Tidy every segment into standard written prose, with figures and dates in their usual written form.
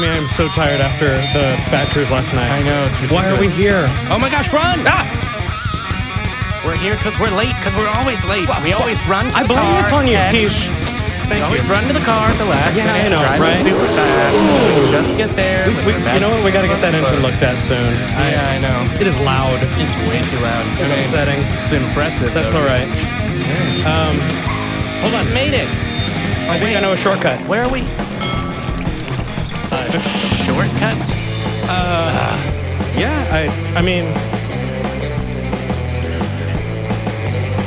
Jamie, I'm so tired after the bat cruise last night. I know, it's ridiculous. Why are we here? Oh my gosh, run! Ah! We're here because we're late, because we're always late. We always run to the car. I blame this on you, Keith. We always run to the car at the last minute. I know, drive right? super fast. Just get there. You know what? We got to get that engine looked at soon. Yeah, I know. It is loud. It's way too loud. It's upsetting. It's impressive. That's all right. Hold on. Made it. I think I know a shortcut. Where are we? Shortcut? Yeah, I mean...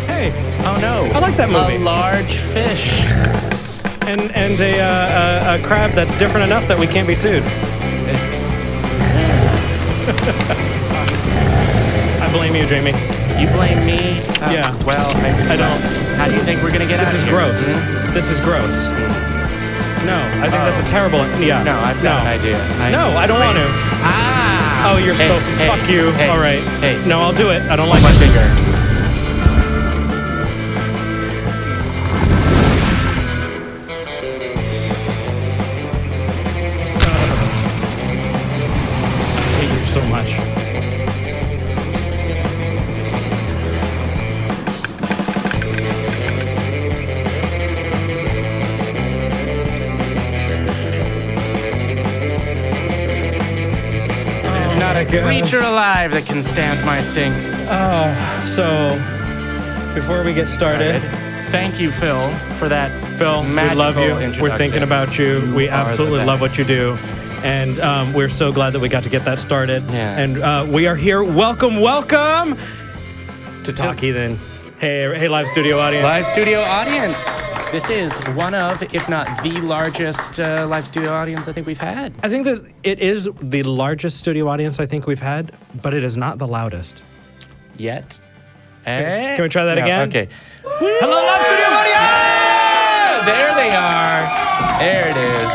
Hey. Oh no. I like that movie. A large fish. And a crab that's different enough that we can't be sued. I blame you, Jamie. You blame me? Yeah. Well, I don't. How do you think we're going to get out of here? This is gross. This is gross. No, I think that's a terrible... Yeah. No, I've got an idea. No, I don't want to. Ah! Oh, you're so... Fuck you. Hey, all right. Hey. No, I'll do it. I don't like my it. finger. I hate you so much. Creature alive that can stand my stink. So, before we get started... Thank you, Phil, for that Phil, we love you. We're thinking about you. We absolutely love what you do. And we're so glad that we got to get that started. Yeah. And we are here. Welcome to Talk Heathen. Hey, live studio audience. Live studio audience. This is one of, if not the largest live studio audience I think we've had. I think that it is the largest studio audience I think we've had, but it is not the loudest. Yet. Can we try that again? Okay. Hello, live studio audience! There they are. There it is.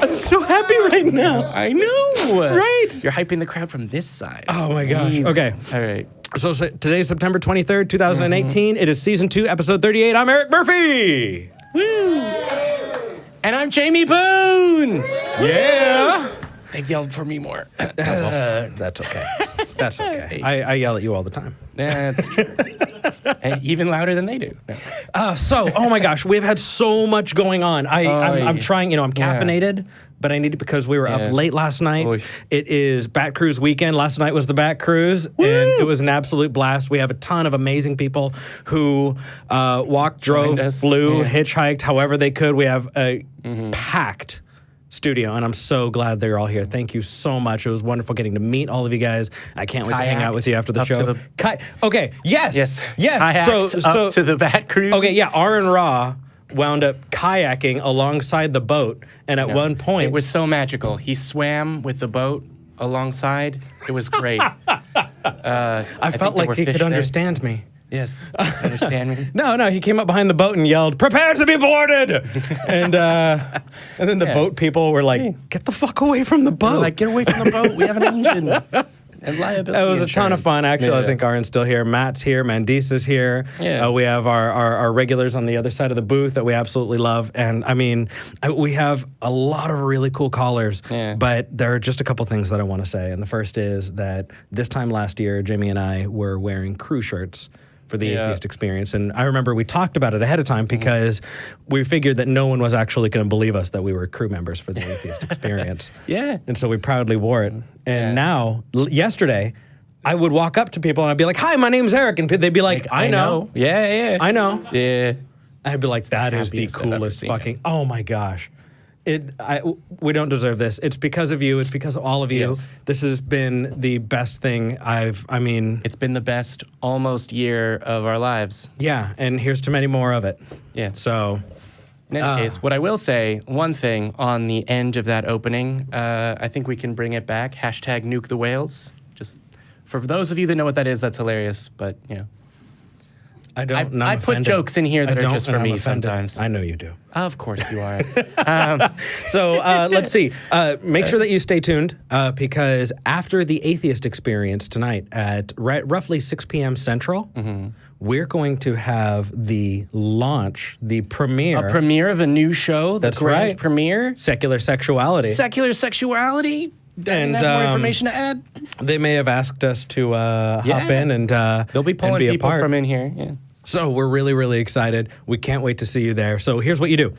I'm so happy right now. I know. Right. You're hyping the crowd from this side. Oh my gosh. Easy. Okay. All right. So today's September 23rd, 2018. It is season 2, episode 38. I'm Eric Murphy. Woo. And I'm Jamie Boone. Yeah. They yelled for me more. That's okay. That's okay. I yell at you all the time. That's true. Hey, even louder than they do. No. Oh my gosh, we've had so much going on. I'm trying, I'm caffeinated, but I need it because we were up late last night. Oy. It is Bat Cruise weekend. Last night was the Bat Cruise, and it was an absolute blast. We have a ton of amazing people who walked, drove, flew, hitchhiked, however they could. We have a packed studio, and I'm so glad they're all here. Thank you so much. It was wonderful getting to meet all of you guys. I can't wait to hang out with you after the show. Okay, yes. Kayaked up to the Bat Cruise. Okay, yeah, Aaron Ra wound up kayaking alongside the boat, and at one point... It was so magical. He swam with the boat alongside. It was great. I felt like he could understand me. Yes, understand me? No, he came up behind the boat and yelled, "Prepare to be boarded!" and then the boat people were like, "Get the fuck away from the boat!" Like, get away from the boat. We have an engine and liability. It was insurance. a ton of fun, actually. Yeah. I think Aaron's still here. Matt's here. Mandisa's here. Yeah. We have our regulars on the other side of the booth that we absolutely love. And I mean, we have a lot of really cool callers. Yeah. But there are just a couple things that I want to say. And the first is that this time last year, Jamie and I were wearing crew shirts for the Atheist Experience. And I remember we talked about it ahead of time because we figured that no one was actually going to believe us that we were crew members for the Atheist Experience. Yeah. And so we proudly wore it. And now, yesterday, I would walk up to people and I'd be like, "Hi, my name's Eric." And they'd be like, I know. Yeah. I know. Yeah. I'd be like, that is the coolest fucking, oh my gosh. We don't deserve this. It's because of you. It's because of all of you. Yes. This has been the best thing It's been the best almost year of our lives. Yeah, and here's to many more of it. Yeah. So, in any case, what I will say, one thing on the end of that opening, I think we can bring it back. Hashtag nuke the whales. Just for those of you that know what that is, that's hilarious. But, I put jokes in here that are just for me sometimes. I know you do. Of course you are. So let's see. Make sure that you stay tuned because after the Atheist Experience tonight at roughly 6 p.m. Central, we're going to have the launch, the premiere. A premiere of a new show? That's grand right. premiere? Secular Sexuality. Secular Sexuality? And more information to add? They may have asked us to hop in and they'll be pulling people from in here. Yeah. So we're really, really excited. We can't wait to see you there. So here's what you do.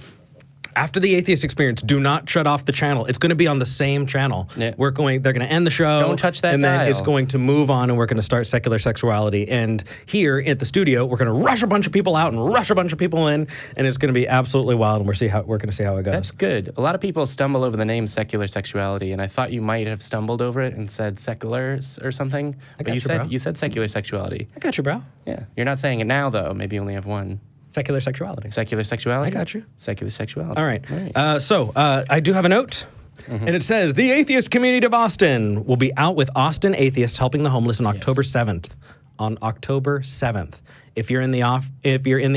After the Atheist Experience, do not shut off the channel. It's going to be on the same channel. Yeah. They're going to end the show. Don't touch that and dial. Then it's going to move on, and we're going to start Secular Sexuality. And here at the studio, we're going to rush a bunch of people out and rush a bunch of people in, and it's going to be absolutely wild. And we're going to see how it goes. That's good. A lot of people stumble over the name Secular Sexuality, and I thought you might have stumbled over it and said secular or something. But you said Secular Sexuality. I got you, bro. Yeah. You're not saying it now, though. Maybe you only have one. Secular Sexuality. Secular Sexuality? I got you. Secular Sexuality. All right. So I do have a note, and it says, the Atheist Community of Austin will be out with Austin Atheists helping the homeless on October 7th. On October 7th. If you're in the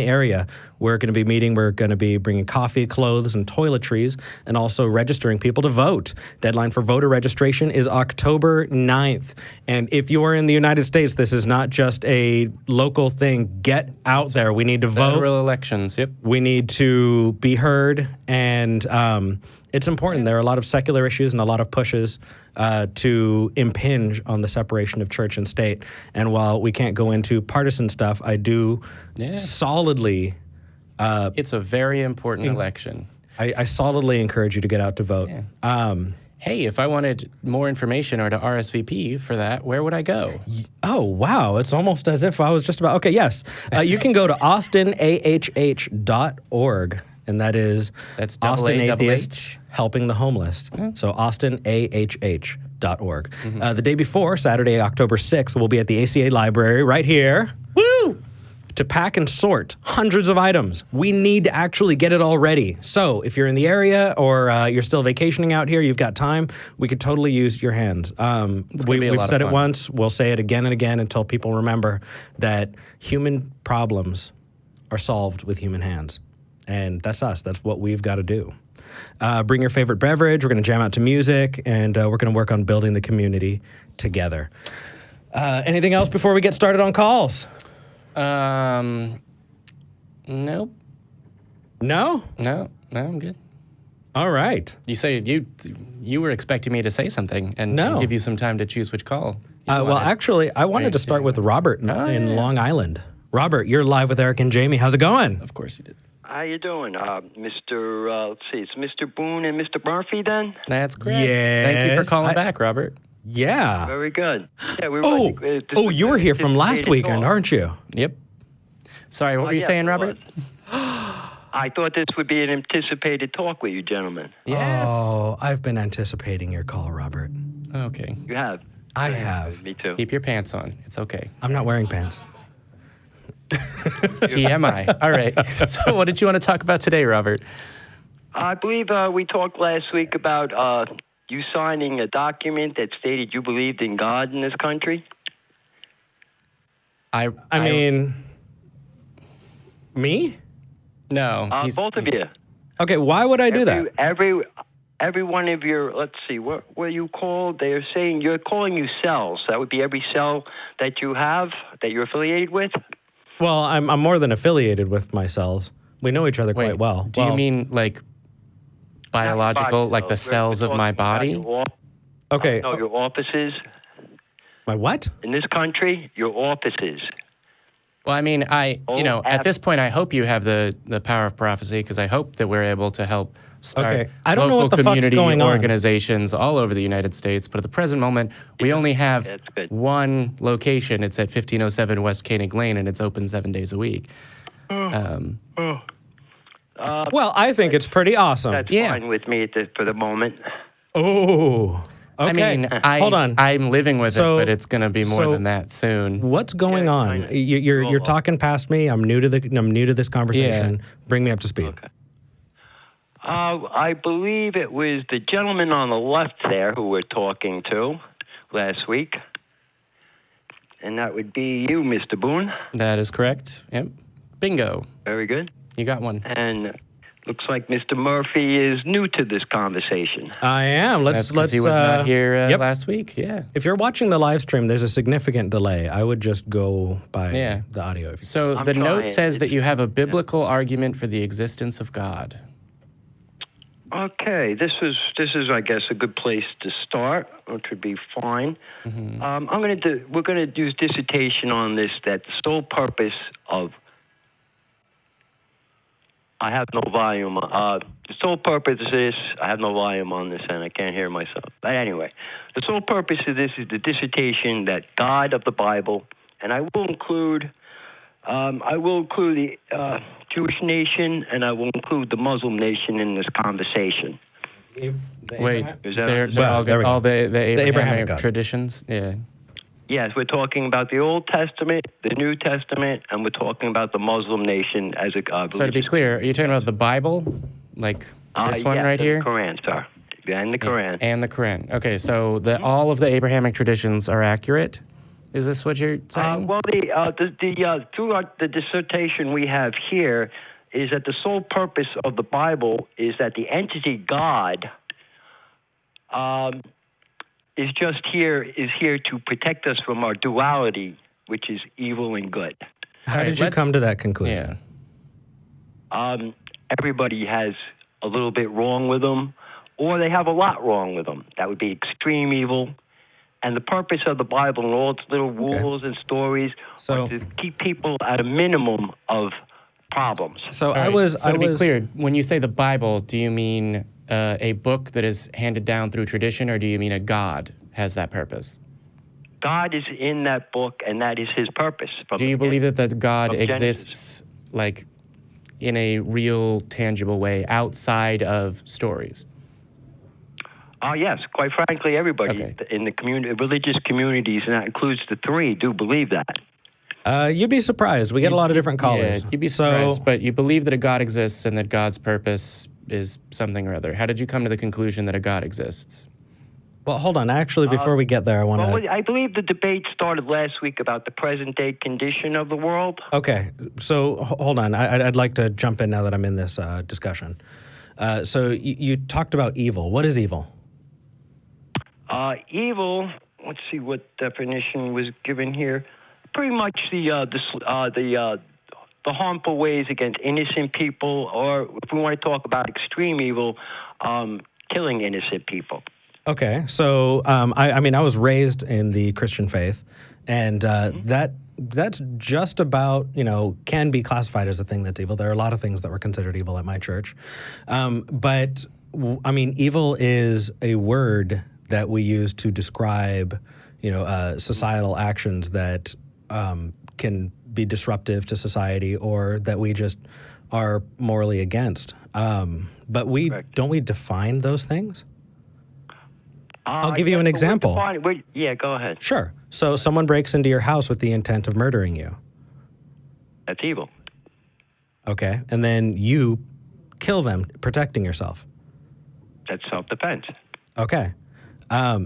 area, we're going to be meeting. We're going to be bringing coffee, clothes, and toiletries, and also registering people to vote. Deadline for voter registration is October 9th. And if you are in the United States, this is not just a local thing. Get out there. We need to vote. Federal elections, yep. We need to be heard, and it's important. There are a lot of secular issues and a lot of pushes to impinge on the separation of church and state. And while we can't go into partisan stuff, I do solidly... it's a very important election. I solidly encourage you to get out to vote. Yeah. Hey, if I wanted more information or to RSVP for that, where would I go? Oh, wow. It's almost as if I was just about... Okay, yes. You can go to austinahh.org, and that's Austin Atheists Helping the Homeless. So austinahh.org. The day before, Saturday, October 6th, we'll be at the ACA Library right here. Woo! To pack and sort hundreds of items. We need to actually get it all ready. So if you're in the area or you're still vacationing out here, you've got time, we could totally use your hands. We've said it once. We'll say it again and again until people remember that human problems are solved with human hands. And that's us. That's what we've got to do. Bring your favorite beverage. We're going to jam out to music, and we're going to work on building the community together. Anything else before we get started on calls? Nope. No? No, I'm good. All right. You say you were expecting me to say something and give you some time to choose which call. Well, actually, I wanted to start with Robert in Long Island. Robert, you're live with Eric and Jamie. How's it going? Of course you did. How you doing, Mr. Let's see, it's Mr. Boone and Mr. Murphy then? That's correct. Yes. Thank you for calling back, Robert. Yeah. Very good. Yeah, you were here from last weekend, aren't you? Yep. Sorry, what were you saying, Robert? I thought this would be an anticipated talk with you gentlemen. Yes. Oh, I've been anticipating your call, Robert. Okay. You have? I have. Me too. Keep your pants on. It's okay. I'm not wearing pants. TMI. All right. So what did you want to talk about today, Robert? I believe we talked last week about you signing a document that stated you believed in God in this country. I mean, me? No. Both of you. Okay, why would I do that? Every one of your, let's see, what are you called? They're saying you're calling you cells. That would be every cell that you have, that you're affiliated with? Well, I'm more than affiliated with my cells. We know each other quite well. Do you mean like biological, like the cells of my body? Okay. No, your offices. My what? In this country, your offices. Well, I mean, at this point, I hope you have the power of prophecy because I hope that we're able to help start I don't know what the community fuck's going organizations all over the United States. But at the present moment, we only have one location. It's at 1507 West Koenig Lane, and it's open 7 days a week. Well, I think it's pretty awesome. That's fine with me for the moment. Oh, okay. I mean, hold on. I'm living with it, but it's going to be more than that soon. What's going on? You're talking past me. I'm new to this conversation. Yeah. Bring me up to speed. Okay. I believe it was the gentleman on the left there who we're talking to last week. and that would be you, Mr. Boone. That is correct. Yep. Bingo. Very good. You got one. And looks like Mr. Murphy is new to this conversation. I am. That's because he was not here last week. Yeah. If you're watching the live stream, there's a significant delay. I would just go by the audio. So the note says that you have a biblical argument for the existence of God. Okay, this is I guess a good place to start, which would be fine. Mm-hmm. We're gonna do dissertation on this. That the sole purpose of I have no volume. The sole purpose of this, I have no volume on this, and I can't hear myself. But anyway, the sole purpose of this is the dissertation that God of the Bible, and I will include the Jewish nation, and I will include the Muslim nation in this conversation. Wait, all the Abrahamic traditions? Yeah. Yes, we're talking about the Old Testament, the New Testament, and we're talking about the Muslim nation as a So to be clear, are you talking about the Bible? Like this one right here? The Quran, sir. And the Quran. And the Quran. Okay, so all of the Abrahamic traditions are accurate? Is this what you're saying? Well, throughout the dissertation we have here is that the sole purpose of the Bible is that the entity God is here to protect us from our duality, which is evil and good. How did you come to that conclusion? Yeah. Everybody has a little bit wrong with them, or they have a lot wrong with them. That would be extreme evil. And the purpose of the Bible and all its little rules and stories are to keep people at a minimum of problems. So to be clear, when you say the Bible, do you mean a book that is handed down through tradition, or do you mean a God has that purpose? God is in that book, and that is his purpose. Do you believe that God exists, like, in a real, tangible way outside of stories? Yes, quite frankly, everybody in the religious communities, and that includes the three, do believe that. You'd be surprised. We get a lot of different callers. Yeah, you'd be surprised, but you believe that a God exists and that God's purpose is something or other. How did you come to the conclusion that a God exists? Well, hold on. Actually, before we get there, I want to... Well, I believe the debate started last week about the present-day condition of the world. Okay, so hold on. I'd like to jump in now that I'm in this discussion. So you talked about evil. What is evil? Evil, let's see what definition was given here. Pretty much the harmful ways against innocent people, or if we want to talk about extreme evil, killing innocent people. Okay, so I mean, I was raised in the Christian faith, and that's just about, can be classified as a thing that's evil. There are a lot of things that were considered evil at my church. But, I mean, evil is a word that we use to describe, societal actions that can be disruptive to society or that we just are morally against. But don't we define those things? I'll give you an example. Go ahead. Sure. So someone breaks into your house with the intent of murdering you. That's evil. Okay. And then you kill them, protecting yourself. That's self-defense. Okay.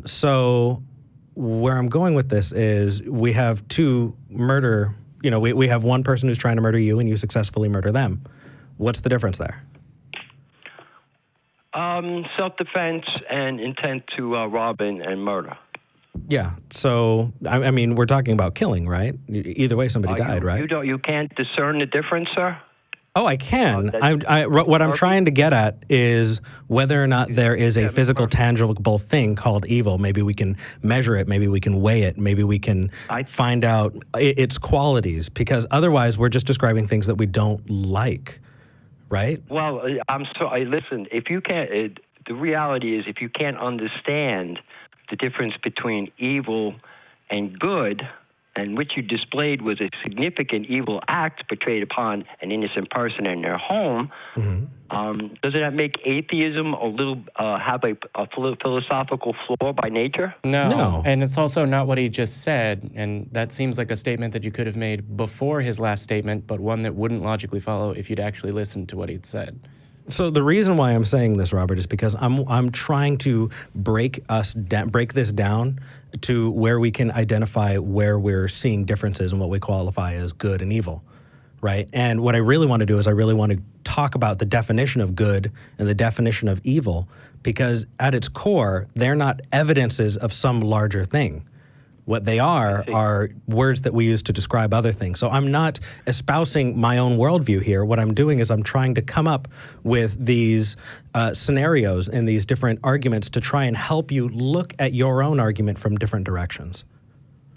So where I'm going with this is we have two murder, we have one person who's trying to murder you and you successfully murder them. What's the difference there? Self-defense and intent to rob and murder. Yeah. So, I mean, we're talking about killing, right? Either way, somebody died, right? You can't discern the difference, sir? Oh, I can. What I'm trying to get at is whether or not there is a physical, tangible thing called evil. Maybe we can measure it. Maybe we can weigh it. Maybe we can find out its qualities. Because otherwise, we're just describing things that we don't like, right? Well, I'm sorry. Listen, if you can't, the reality is if you can't understand the difference between evil and good, and which you displayed was a significant evil act portrayed upon an innocent person in their home, doesn't that make atheism a little have a philosophical flaw by nature? No, and it's also not what he just said, and that seems like a statement that you could have made before his last statement, but one that wouldn't logically follow if you'd actually listened to what he'd said. So the reason why I'm saying this, Robert, is because I'm trying to break this down to where we can identify where we're seeing differences in what we qualify as good and evil, right? And what I really want to do is I really want to talk about the definition of good and the definition of evil, because at its core, they're not evidences of some larger thing. What they are words that we use to describe other things. So I'm not espousing my own worldview here. What I'm doing is I'm trying to come up with these scenarios and these different arguments to try and help you look at your own argument from different directions.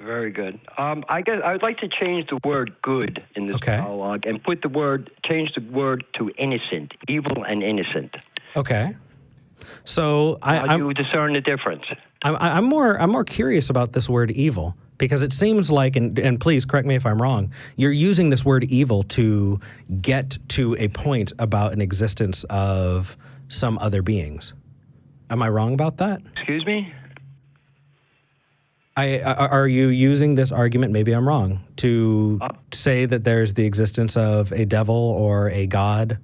Very good. I guess I would like to change the word good in this dialogue and change the word to innocent, evil and innocent. Okay. So How do you discern the difference? I'm more curious about this word evil, because it seems like, and please correct me if I'm wrong, you're using this word evil to get to a point about an existence of some other beings. Am I wrong about that? Excuse me? Are you using this argument, maybe I'm wrong, to say that there's the existence of a devil or a god,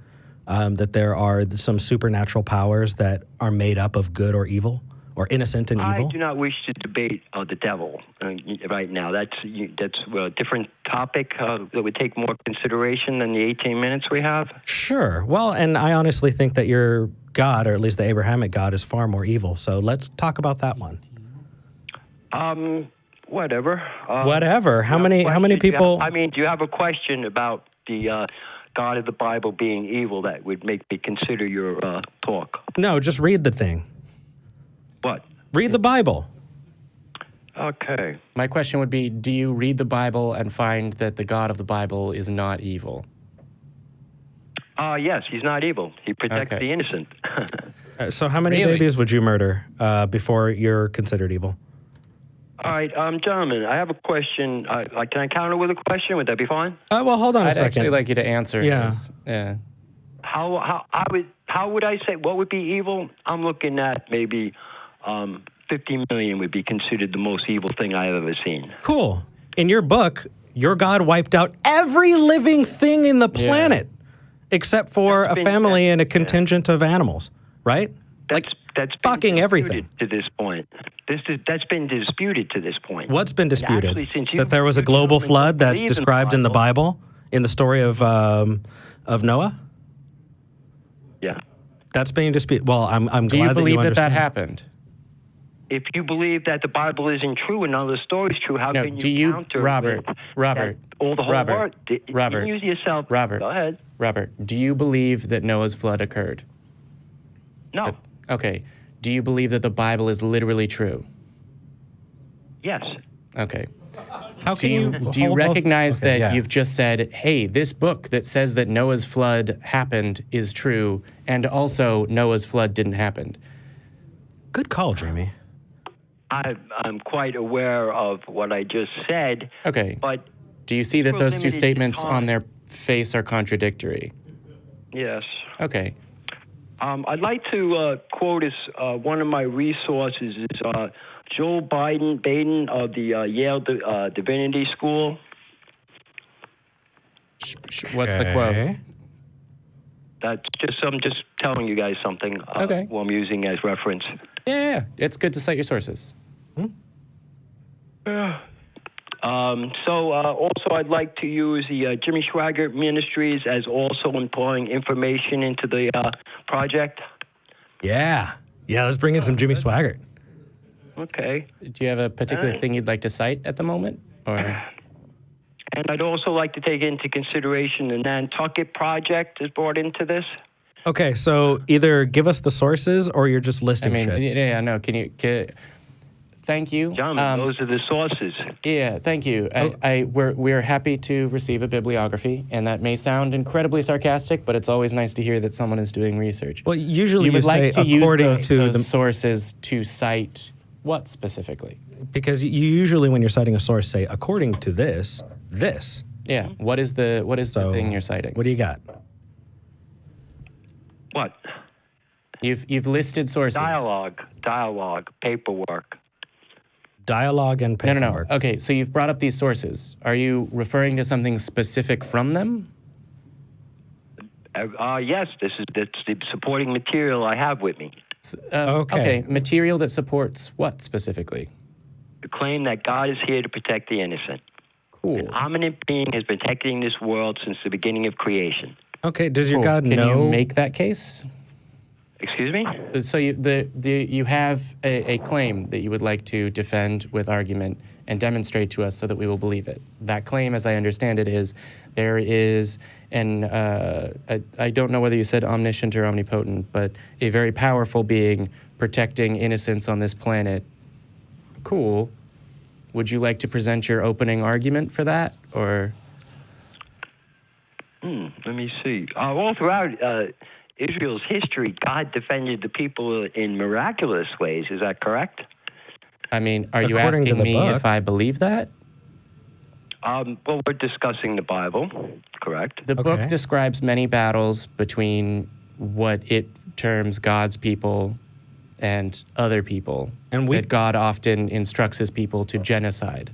that there are some supernatural powers that are made up of good or evil? Or innocent and evil? I do not wish to debate the devil right now. That's a different topic that would take more consideration than the 18 minutes we have. Sure. Well, and I honestly think that your God, or at least the Abrahamic God, is far more evil. So let's talk about that one. Whatever. Whatever. How many people? Do you have a question about the God of the Bible being evil that would make me consider your talk? No, just read the thing. What? Read the Bible. Okay. My question would be, do you read the Bible and find that the God of the Bible is not evil? Yes, he's not evil. He protects the innocent. So how many babies would you murder before you're considered evil? All right, gentlemen, I have a question. Can I counter with a question? Would that be fine? Well, hold on a I'd second. actually like you to answer. Yeah. How would I say, what would be evil? I'm looking at maybe 50 million would be considered the most evil thing I've ever seen. Cool. In your book, your God wiped out every living thing in the planet, except for a family and a contingent of animals, right? That's fucking everything to this point. That's been disputed to this point. What's been disputed? Actually, that there was a global flood that's described in the Bible, in the story of Noah? Yeah. That's being disputed. Well, I'm glad that Do you believe understand. that happened? If you believe that the Bible isn't true and none of the story's true, how can you counter Robert, all the whole Robert, word? Robert, you use yourself. Robert, Go ahead. Robert, do you believe that Noah's flood occurred? No. Okay. Do you believe that the Bible is literally true? Yes. Okay. How can do you recognize that you've just said, hey, this book that says that Noah's flood happened is true, and also Noah's flood didn't happen? Good call, Jamie. I'm quite aware of what I just said. Okay. But do you see that those two statements on their face are contradictory? Yes. Okay. I'd like to quote as one of my resources is Joel Baden of the Yale Divinity School. What's the quote? That's I'm just telling you guys something. Who I'm using as reference. Yeah, it's good to cite your sources. Also, I'd like to use the Jimmy Swaggart Ministries as also employing information into the project. Yeah, let's bring in some Jimmy Swaggart. Okay. Do you have a particular thing you'd like to cite at the moment? Or? And I'd also like to take into consideration the Nantucket Project is brought into this. Okay, so either give us the sources or you're just listing shit. Yeah, no, thank you. Gentlemen, those are the sources. Yeah, thank you. We're happy to receive a bibliography, and that may sound incredibly sarcastic, but it's always nice to hear that someone is doing research. Well, usually you would like to use those the sources to cite what specifically? Because you usually, when you're citing a source, say according to this. Yeah. What is the thing you're citing? What do you got? What? You've listed sources. Dialogue, paperwork. Dialogue and paperwork. No. Okay, so you've brought up these sources. Are you referring to something specific from them? Yes, that's the supporting material I have with me. Okay, material that supports what specifically? The claim that God is here to protect the innocent. Cool. An omniscient being has been protecting this world since the beginning of creation. Okay, does your God know? Can you make that case? Excuse me? So you have a claim that you would like to defend with argument and demonstrate to us so that we will believe it. That claim, as I understand it, is there is I don't know whether you said omniscient or omnipotent, but a very powerful being protecting innocence on this planet. Cool. Would you like to present your opening argument for that, or? Let me see. All throughout Israel's history, God defended the people in miraculous ways. Is that correct? I mean, are you According to asking the me book. if I believe that? Well, we're discussing the Bible, correct? The book describes many battles between what it terms God's people and other people, and that God often instructs his people to genocide.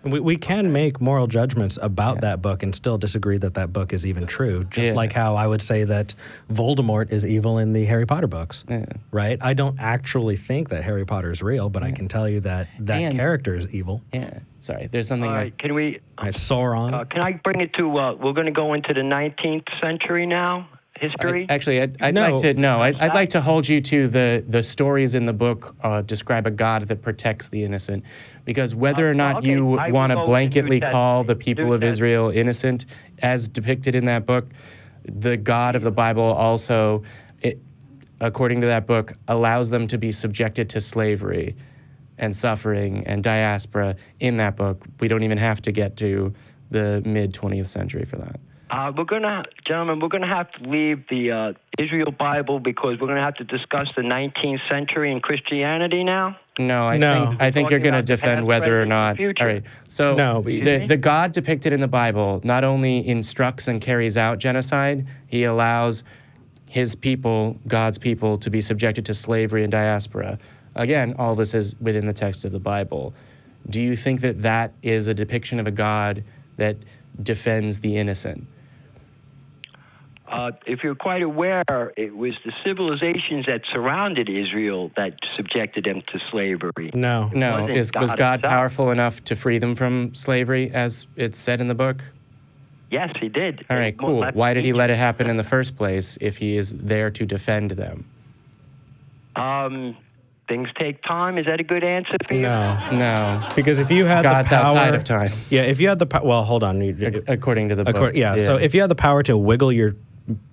We can make moral judgments about that book and still disagree that that book is even true, just like how I would say that Voldemort is evil in the Harry Potter books, right? I don't actually think that Harry Potter is real, but I can tell you that character is evil. Yeah, sorry, there's something All right, can we... Sauron. Can I bring it to... we're going to go into the 19th century now? History? I'd like to hold you to the stories in the book describe a God that protects the innocent, because whether or not you want to blanketly call the people of Israel innocent, as depicted in that book, the God of the Bible also, according to that book, allows them to be subjected to slavery and suffering and diaspora in that book. We don't even have to get to the mid-20th century for that. We're going to have to leave the Israel Bible because we're going to have to discuss the 19th century and Christianity now. No, I think you're going to defend whether or not. All right. So the God depicted in the Bible not only instructs and carries out genocide, he allows his people, God's people, to be subjected to slavery and diaspora. Again, all this is within the text of the Bible. Do you think that that is a depiction of a God that defends the innocent? If you're quite aware, it was the civilizations that surrounded Israel that subjected them to slavery. No. Was God powerful enough to free them from slavery, as it's said in the book? Yes, he did. All right, cool. Why did he let it happen in the first place if he is there to defend them? Things take time. Is that a good answer for you? No. Because if you had God's the power... outside of time. Yeah, if you had the power... Well, hold on. According to the book. So if you had the power to wiggle your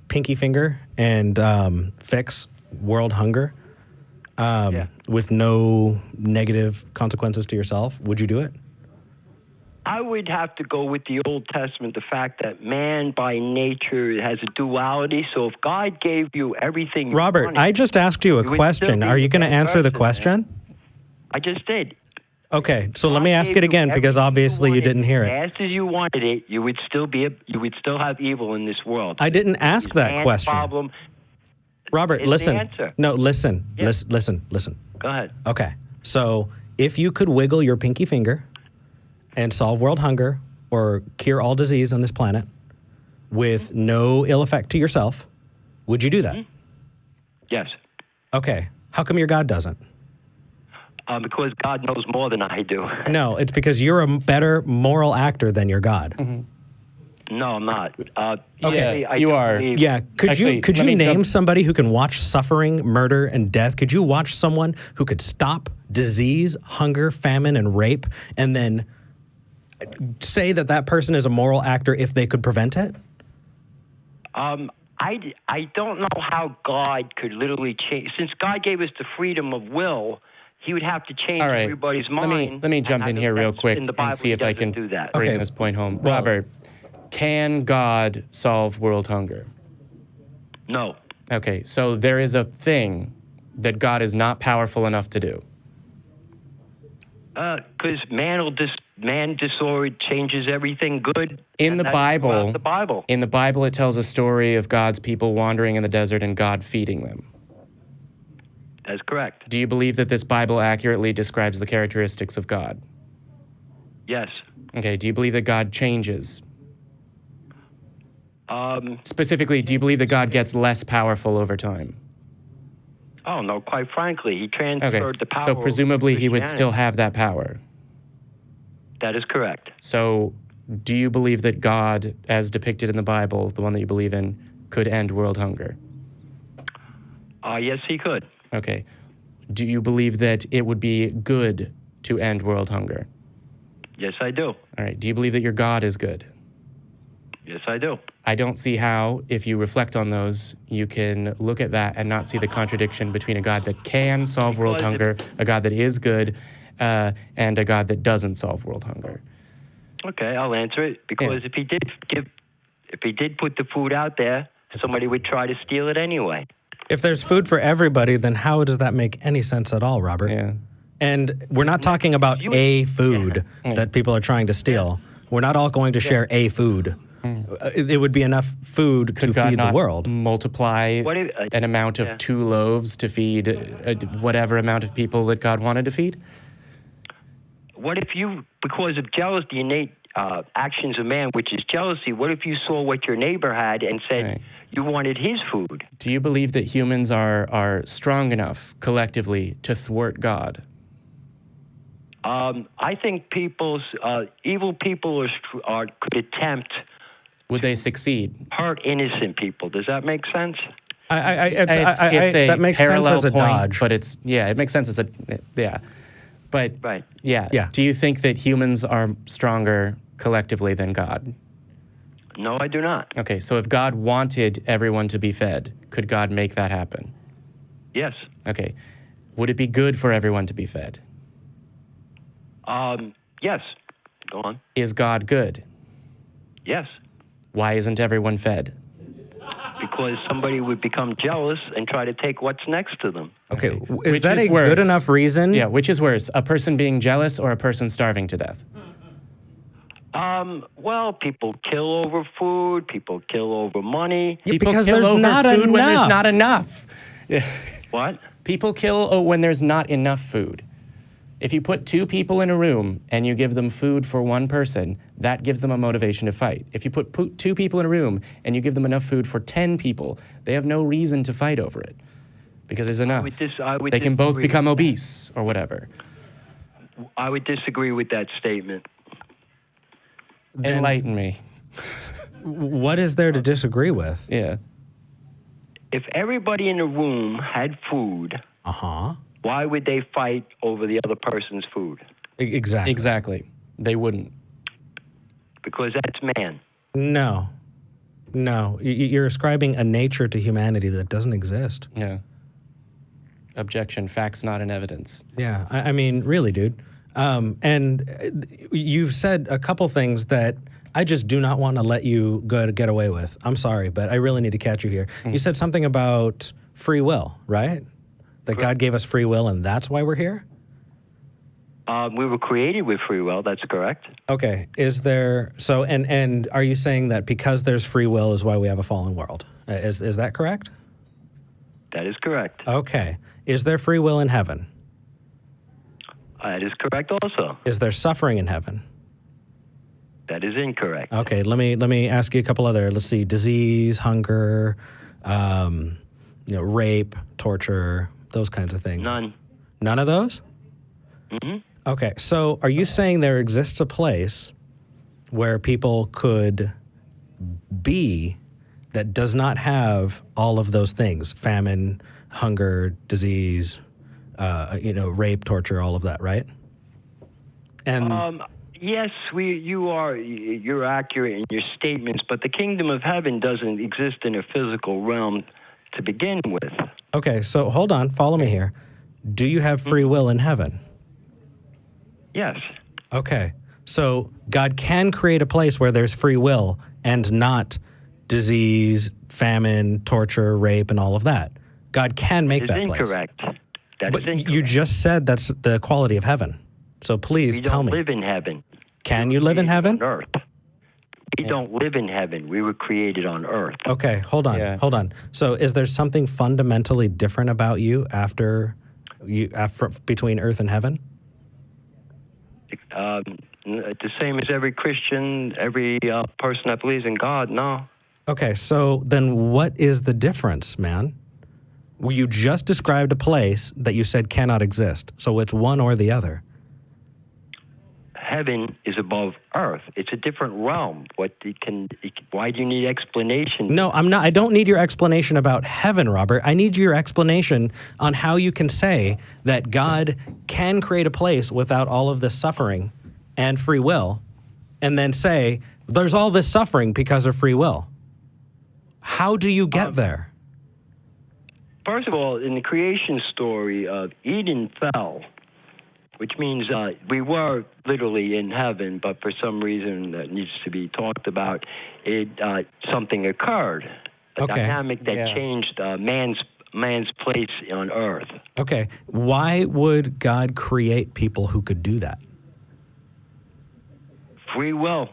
pinky finger and fix world hunger with no negative consequences to yourself, would you do it? I would have to go with the Old Testament, the fact that man by nature has a duality. So if God gave you everything... Robert, I just asked you a question. Are you going to answer the question? I just did. Okay, so let me ask it again, because obviously you didn't hear it. As you wanted it, you would still have evil in this world. I didn't ask that question. Problem. Robert, listen. The answer. No, listen. Yes. Listen. Go ahead. Okay, so if you could wiggle your pinky finger and solve world hunger or cure all disease on this planet with no ill effect to yourself, would you do that? Yes. Okay, how come your God doesn't? Because God knows more than I do. No, it's because you're a better moral actor than your God. Mm-hmm. No, I'm not. Okay, you are. Yeah, could you name somebody who can watch suffering, murder, and death? Could you watch someone who could stop disease, hunger, famine, and rape, and then say that person is a moral actor if they could prevent it? I don't know how God could literally change. Since God gave us the freedom of will, he would have to change everybody's mind. Let me jump in here real quick and see if I can bring this point home. Well, Robert, can God solve world hunger? No. Okay, so there is a thing that God is not powerful enough to do. Because man disorder changes everything good. In the Bible, it tells a story of God's people wandering in the desert and God feeding them. That's correct. Do you believe that this Bible accurately describes the characteristics of God? Yes. Okay, do you believe that God changes? Specifically, do you believe that God gets less powerful over time? Oh, no, quite frankly, he transferred the power. So presumably he would Christianity. still have that power. That is correct. So do you believe that God, as depicted in the Bible, the one that you believe in, could end world hunger? Yes, he could. Okay. Do you believe that it would be good to end world hunger? Yes, I do. All right. Do you believe that your God is good? Yes, I do. I don't see how, if you reflect on those, you can look at that and not see the contradiction between a God that can solve world hunger, a God that is good, and a God that doesn't solve world hunger. Okay, I'll answer it. Because if he did put the food out there, somebody would try to steal it anyway. If there's food for everybody, then how does that make any sense at all, Robert? Yeah. And we're not talking about a food that people are trying to steal. We're not all going to share a food. It would be enough food to God feed the not world. Multiply an amount of 2 loaves to feed whatever amount of people that God wanted to feed? What if you, because of jealousy, the innate actions of man, which is jealousy, what if you saw what your neighbor had and said you wanted his food? Do you believe that humans are strong enough collectively to thwart God? I think evil people could attempt. Would they succeed? Hurt innocent people. Does that make sense? It's a that makes sense parallel as a point, dodge. but it makes sense as a But right. Yeah. Do you think that humans are stronger collectively than God? No, I do not. Okay, so if God wanted everyone to be fed, could God make that happen? Yes. Okay. Would it be good for everyone to be fed? Yes. Go on. Is God good? Yes. Why isn't everyone fed? Because somebody would become jealous and try to take what's next to them. Okay, Which is that is a worse? good enough reason? Yeah, which is worse, a person being jealous or a person starving to death? Well, people kill over food. People kill over money. Yeah, People because kill there's over not food when there's enough. not enough. What? People kill when there's not enough food. If you put 2 people in a room and you give them food for 1 person, that gives them a motivation to fight. If you put 2 people in a room and you give them enough food for 10 people, they have no reason to fight over it because there's enough. They can both become obese or whatever. I would disagree with that statement. Enlighten me. What is there to disagree with? Yeah. If everybody in the room had food, why would they fight over the other person's food? Exactly. Exactly. They wouldn't. Because that's man. No. You're ascribing a nature to humanity that doesn't exist. Yeah. Objection. Facts not in evidence. Yeah. I mean, really, dude. And you've said a couple things that I just do not want to let you get away with. I'm sorry, but I really need to catch you here. You said something about free will, right? That God gave us free will and that's why we're here? We were created with free will, that's correct. Okay. Is there, so, and are you saying that because there's free will is why we have a fallen world? Is that correct? That is correct. Okay. Is there free will in heaven? That is correct also. Is there suffering in heaven? That is incorrect. Okay, let me ask you a couple other. Let's see, disease, hunger, rape, torture, those kinds of things. None. None of those? Mm-hmm. Okay, so are you saying there exists a place where people could be that does not have all of those things? Famine, hunger, disease, rape, torture, all of that, right? And yes, you're accurate in your statements, but the kingdom of heaven doesn't exist in a physical realm to begin with. Okay, so hold on, follow me here. Do you have free will in heaven? Yes. Okay, so God can create a place where there's free will and not disease, famine, torture, rape, and all of that. God can make that place. Incorrect. That But is incorrect. you just said that's the quality of heaven. So please tell me. We don't live in heaven. Can you live in heaven? On earth. We don't live in heaven. We were created on earth. Okay, hold on. So is there something fundamentally different about you between earth and heaven? The same as every Christian, every person that believes in God, no. Okay, so then what is the difference, man? Well, you just described a place that you said cannot exist, so it's one or the other. Heaven is above earth. It's a different realm. Why do you need explanation? No, I'm not. I don't need your explanation about heaven, Robert. I need your explanation on how you can say that God can create a place without all of this suffering and free will, and then say there's all this suffering because of free will. How do you get there? First of all, in the creation story, Eden fell, which means we were literally in heaven, but for some reason that needs to be talked about, something occurred, a dynamic that changed man's place on earth. Okay, why would God create people who could do that? Free will.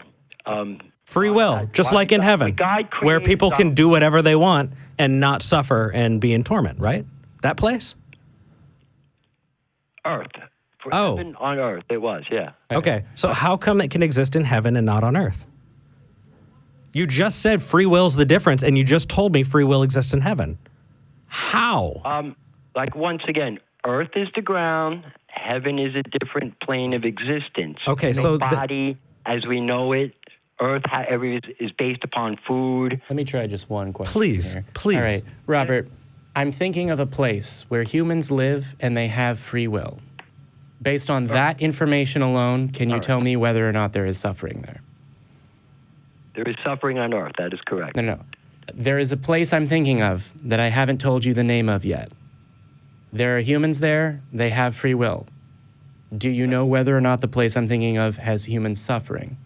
Free will, just like in heaven, where people can do whatever they want and not suffer and be in torment, right? That place? Earth. Heaven on earth, it was, yeah. Okay, so how come it can exist in heaven and not on earth? You just said free will's the difference, and you just told me free will exists in heaven. How? Once again, earth is the ground, heaven is a different plane of existence. Okay, so body as we know it, earth is based upon food. Let me try just one question. Please. All right, Robert, I'm thinking of a place where humans live and they have free will. Based on that information alone, can you tell me whether or not there is suffering there? There is suffering on earth, that is correct. No. There is a place I'm thinking of that I haven't told you the name of yet. There are humans there, they have free will. Do you know whether or not the place I'm thinking of has human suffering?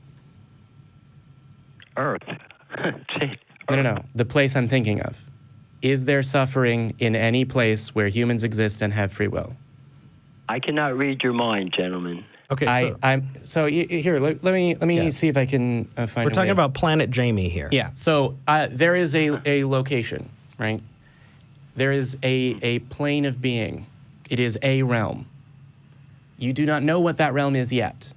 Earth. No. The place I'm thinking of. Is there suffering in any place where humans exist and have free will? I cannot read your mind, gentlemen. Okay, here. Let me see if I can find. We're talking about Planet Jamie here. Yeah. So there is a location, right? There is a plane of being. It is a realm. You do not know what that realm is yet,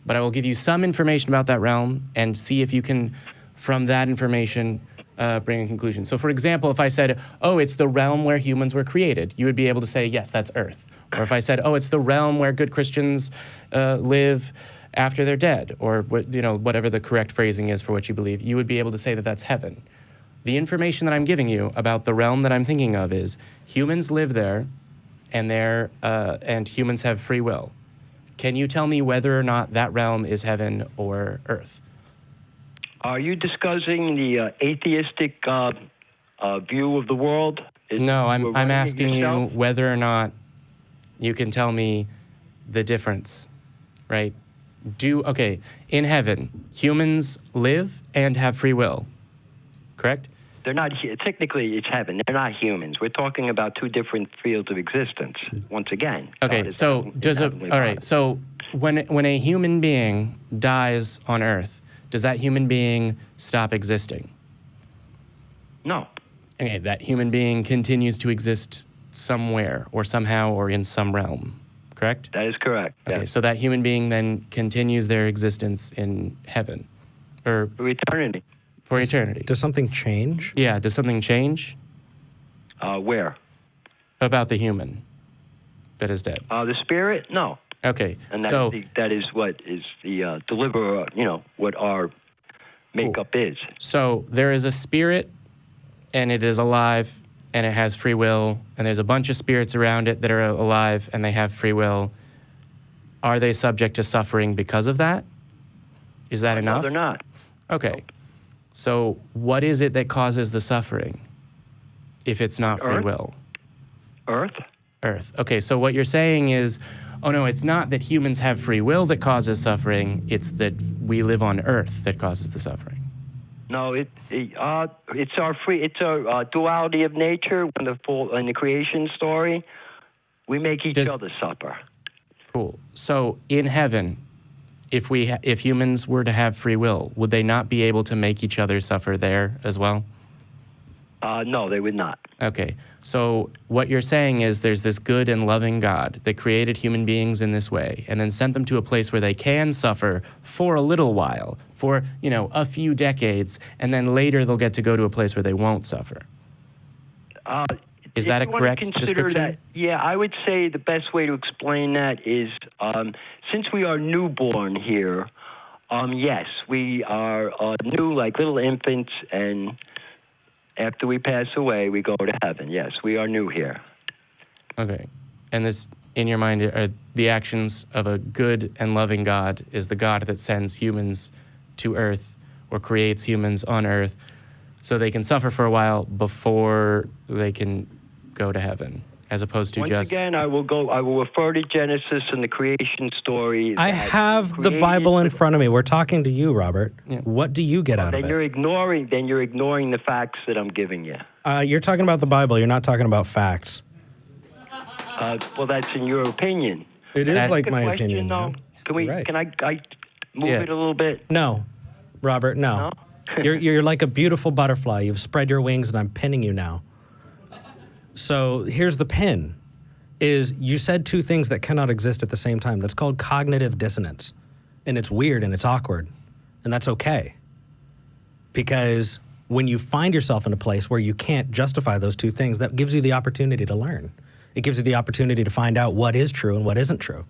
but I will give you some information about that realm and see if you can, from that information, bring a conclusion. So, for example, if I said, "Oh, it's the realm where humans were created," you would be able to say, "Yes, that's Earth." Or if I said, "Oh, it's the realm where good Christians live after they're dead," or whatever the correct phrasing is for what you believe, you would be able to say that that's heaven. The information that I'm giving you about the realm that I'm thinking of is humans live there, and humans have free will. Can you tell me whether or not that realm is heaven or earth? Are you discussing the atheistic view of the world? No, I'm asking you whether or not you can tell me the difference, right? In heaven, humans live and have free will, correct? They're not, technically it's heaven. They're not humans. We're talking about two different fields of existence, once again. Okay, so so when a human being dies on Earth, does that human being stop existing? No. Okay, that human being continues to exist somewhere or somehow or in some realm, correct? That is correct. Okay, yes. So that human being then continues their existence in heaven, or for eternity. For eternity. Does something change? Yeah, does something change? Where? About the human that is dead. The spirit? No. Okay, and that is what is the deliverer, what our makeup is. So there is a spirit, and it is alive, and it has free will, and there's a bunch of spirits around it that are alive, and they have free will. Are they subject to suffering because of that? Is that enough? No, they're not. Okay. Nope. So what is it that causes the suffering if it's not free will? Earth. Okay, so what you're saying is, oh no, it's not that humans have free will that causes suffering, it's that we live on Earth that causes the suffering. No, it's our duality of nature. In the creation story, we make each other suffer. Cool. So in heaven, if humans were to have free will, would they not be able to make each other suffer there as well? No, they would not. Okay, so what you're saying is there's this good and loving God that created human beings in this way and then sent them to a place where they can suffer for a little while, for, a few decades, and then later they'll get to go to a place where they won't suffer. Is that a correct description? Yeah, I would say the best way to explain that is since we are newborn here, yes, we are new like little infants, and after we pass away, we go to heaven. Yes, we are new here. Okay. And this, in your mind, are the actions of a good and loving God is the God that sends humans to Earth or creates humans on Earth so they can suffer for a while before they can go to heaven, as opposed to Once again, I will refer to Genesis and the creation story. I have the Bible in front of me. We're talking to you, Robert. Yeah. What do you get out of it? You're ignoring the facts that I'm giving you. You're talking about the Bible. You're not talking about facts. Well, that's in your opinion. It is like my opinion. Though. Can I move it a little bit? No, Robert, no. You're like a beautiful butterfly. You've spread your wings, and I'm pinning you now. So here's the pin, is you said two things that cannot exist at the same time. That's called cognitive dissonance. And it's weird and it's awkward. And that's okay. Because when you find yourself in a place where you can't justify those two things, that gives you the opportunity to learn. It gives you the opportunity to find out what is true and what isn't true.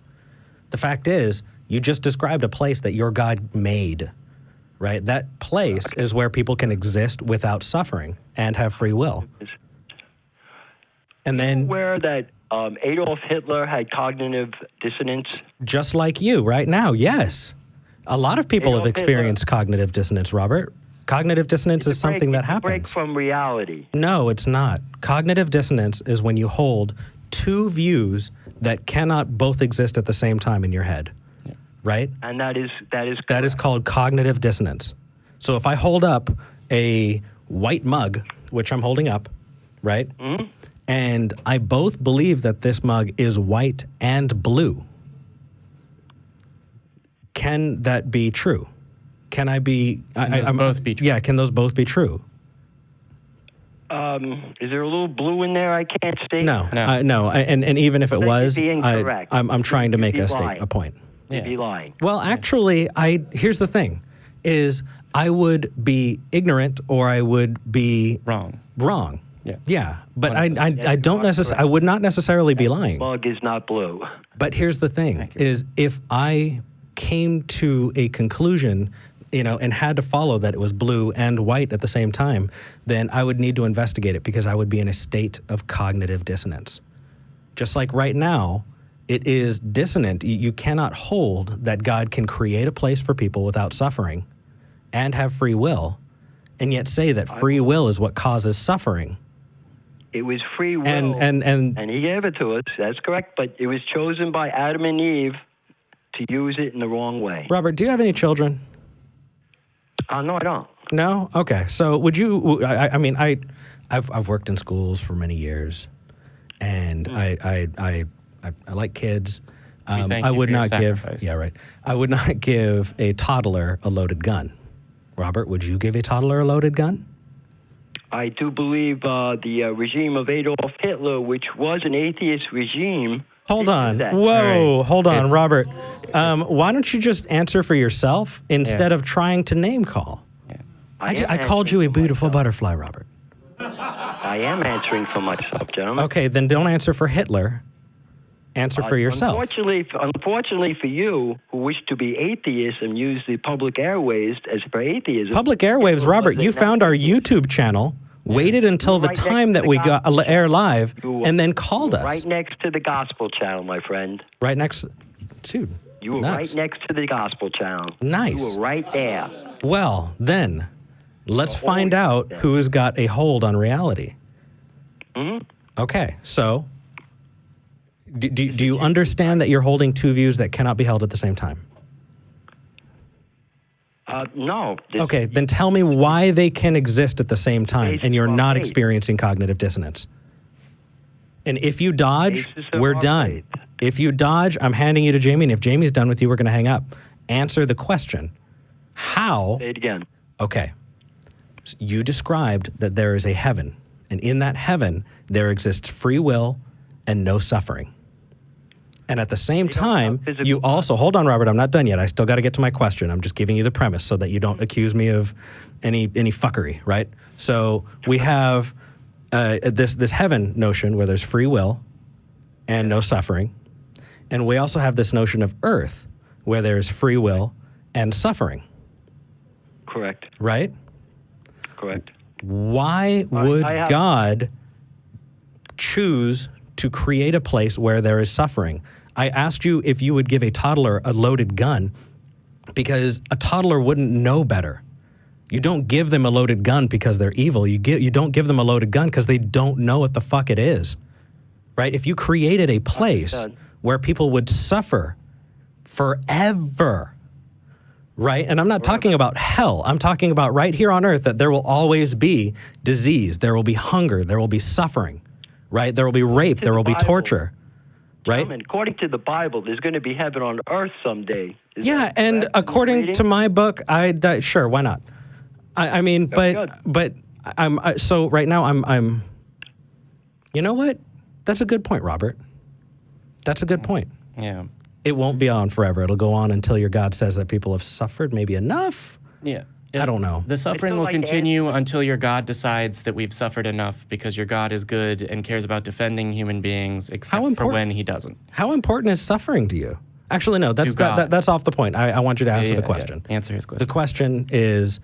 The fact is, you just described a place that your God made, right? That place is where people can exist without suffering and have free will. And then aware that Adolf Hitler had cognitive dissonance? Just like you right now, yes. A lot of people have experienced cognitive dissonance, Robert. Cognitive dissonance is something that happens. Break from reality. No, it's not. Cognitive dissonance is when you hold two views that cannot both exist at the same time in your head, right? And that is correct. That is called cognitive dissonance. So if I hold up a white mug, which I'm holding up, right? Mm-hmm. And I both believe that this mug is white and blue. Can that be true? Can I be... Can those both be true? Yeah, can those both be true? Is there a little blue in there I can't state? No. And even if it was, I'm trying to make a point. You'd be lying. Well, actually, here's the thing, is I would be ignorant or I would be... Wrong. Yeah, but I don't necessarily. I would not necessarily be lying. The mug is not blue. But here's the thing: is if I came to a conclusion, and had to follow that it was blue and white at the same time, then I would need to investigate it because I would be in a state of cognitive dissonance. Just like right now, it is dissonant. You cannot hold that God can create a place for people without suffering, and have free will, and yet say that free will is what causes suffering. It was free will, and he gave it to us. That's correct, but it was chosen by Adam and Eve to use it in the wrong way. Robert, do you have any children? No, I don't. No? Okay. So would you? I've worked in schools for many years, and I like kids. I would not give. Yeah, right. I would not give a toddler a loaded gun. Robert, would you give a toddler a loaded gun? I do believe the regime of Adolf Hitler, which was an atheist regime. Hold on. Whoa. Right. Hold on, Robert. Why don't you just answer for yourself instead of trying to name call? Yeah. I called you a beautiful butterfly, Robert. I am answering for myself, gentlemen. Okay, then don't answer for Hitler. Answer for yourself. Unfortunately for you, who wish to be atheists and use the public airways as for atheism. Public airwaves, Robert, you found our YouTube channel, waited until the time that we got air live, and then called us. Right next to the gospel channel, my friend. Right next, dude. You were right next to the gospel channel. Nice. You were right there. Well, then, let's find out who's got a hold on reality. Mm-hmm. Okay, so... Do you understand that you're holding two views that cannot be held at the same time? No. Okay, then tell me why they can exist at the same time and you're not experiencing cognitive dissonance. And if you dodge, we're done. If you dodge, I'm handing you to Jamie, and if Jamie's done with you, we're going to hang up. Answer the question. How? Say it again. Okay. You described that there is a heaven, And in that heaven, there exists free will and no suffering. And at the same time, you also, hold on, Robert, I'm not done yet. I still got to get to my question. I'm just giving you the premise so that you don't accuse me of any fuckery, right? So we have this heaven notion where there's free will and no suffering. And we also have this notion of earth where there's free will and suffering. Correct. Right? Correct. Why would God choose to create a place where there is suffering? I asked you if you would give a toddler a loaded gun because a toddler wouldn't know better. You don't give them a loaded gun because they're evil. You don't give them a loaded gun because they don't know what the fuck it is, right? If you created a place where people would suffer forever, right? And I'm not talking about hell. I'm talking about right here on earth that there will always be disease. There will be hunger. There will be suffering, right? There will be rape. There will be torture. Right? According to the Bible, there's going to be heaven on earth someday. Yeah, and according to my book, sure, why not? I mean, but so right now I'm. You know what? That's a good point, Robert. That's a good point. Yeah. It won't be on forever. It'll go on until your God says that people have suffered maybe enough. Yeah. I don't know. The suffering will continue until your God decides that we've suffered enough because your God is good and cares about defending human beings, except for when he doesn't. How important is suffering to you? Actually, no, that's off the point. I want you to answer the question. Yeah. Answer his question. The question is,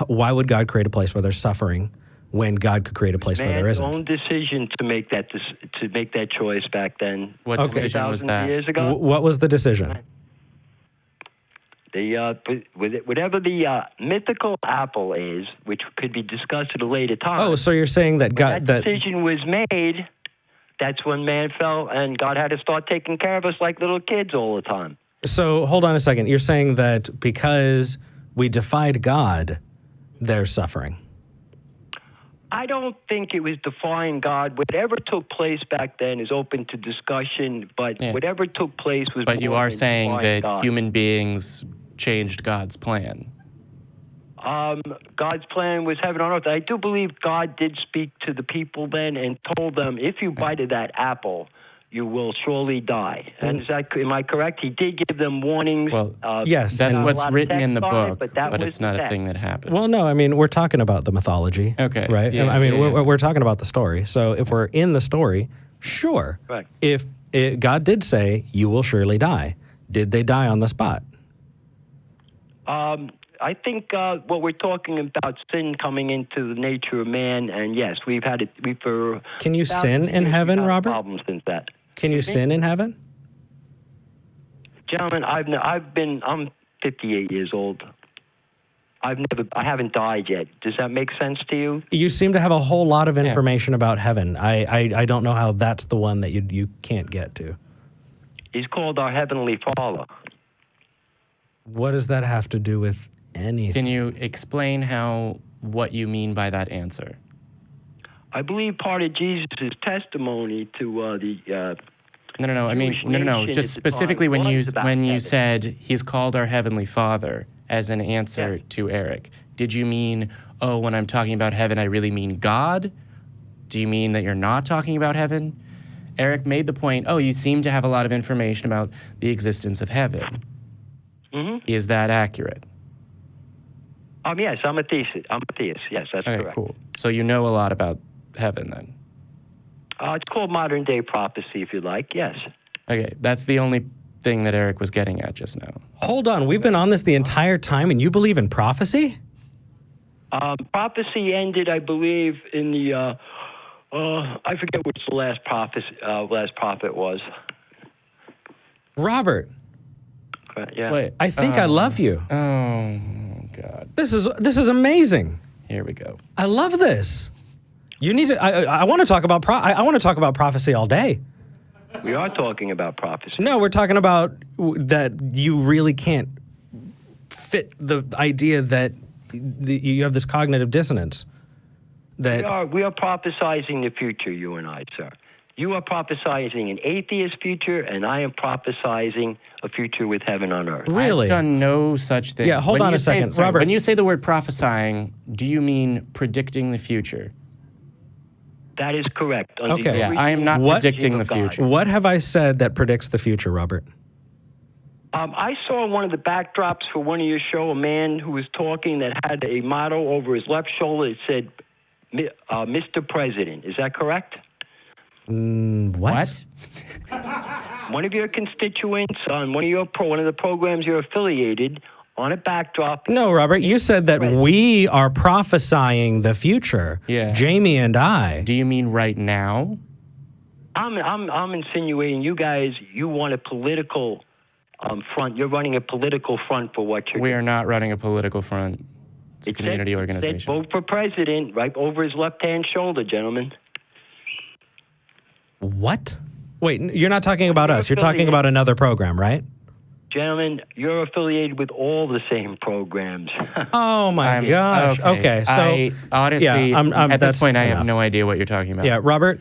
why would God create a place where there's suffering when God could create a place where there isn't? Man's own decision to make that choice back then. What decision was that? Years ago? What was the decision? Whatever the mythical apple is, which could be discussed at a later time. Oh, so you're saying that God that decision was made, that's when man fell, and God had to start taking care of us like little kids all the time. So hold on a second. You're saying that because we defied God, there's suffering. I don't think it was defying God. Whatever took place back then is open to discussion, but whatever took place was. But you are saying that God. Human beings changed God's plan. God's plan was heaven on earth. I do believe God did speak to the people then and told them, if you bite of that apple, you will surely die. And am I correct? He did give them warnings. Well, yes. That's what's written in the book, but it's not a thing that happened. Well, no, I mean, we're talking about the mythology. Okay. Right? Yeah, we're talking about the story. So if we're in the story, sure. Right. If God did say, you will surely die, did they die on the spot? I think what we're talking about, sin coming into the nature of man, and yes, we've had it. Can you sin in heaven, Robert? Problems since that. Can you sin in heaven? Gentlemen, I'm 58 years old. I haven't died yet. Does that make sense to you? You seem to have a whole lot of information about heaven. I don't know how that's the one that you can't get to. He's called our Heavenly Father. What does that have to do with anything? Can you explain what you mean by that answer? I believe part of Jesus' testimony to the. No. I mean, no. Just specifically when you said he's called our Heavenly Father as an answer to Eric, did you mean, when I'm talking about heaven, I really mean God? Do you mean that you're not talking about heaven? Eric made the point, you seem to have a lot of information about the existence of heaven. Mm-hmm. Is that accurate? Yes, I'm a theist. Yes, that's correct. Cool. So you know a lot about heaven then? It's called modern day prophecy, if you like, yes. Okay, that's the only thing that Eric was getting at just now. Hold on, we've been on this the entire time and you believe in prophecy? Prophecy ended, I believe, in the, I forget which the last prophet was. Robert. Yeah. Wait, I think I love you. Oh, God. This is amazing. Here we go. I love this. You need to. I want to talk about I want to talk about prophecy all day. We are talking about prophecy. No, we're talking about that you really can't fit the idea that you have this cognitive dissonance. That we are prophesizing the future, you and I, sir. You are prophesizing an atheist future, and I am prophesizing a future with heaven on earth. Really? I've done no such thing. Yeah, hold on a second. Robert. When you say the word prophesying, do you mean predicting the future? That is correct. Okay. Yeah, I am not predicting the future. What have I said that predicts the future, Robert? I saw one of the backdrops for one of your show, a man who was talking that had a motto over his left shoulder. It said, Mr. President. Is that correct? What? One of your constituents on one of the programs you're affiliated on a backdrop. No, Robert, you said that we are prophesying the future. Yeah. Jamie and I. Do you mean right now? I'm insinuating you guys, you want a political front. You're running a political front for what you're doing. We are not running a political front. It's a community organization. Said vote for president right over his left-hand shoulder, gentlemen. What? Wait, you're not talking about us. You're talking about another program, right? Gentlemen, you're affiliated with all the same programs. Oh, my gosh. Okay, so... honestly, yeah, at this point, I have no idea what you're talking about. Yeah, Robert,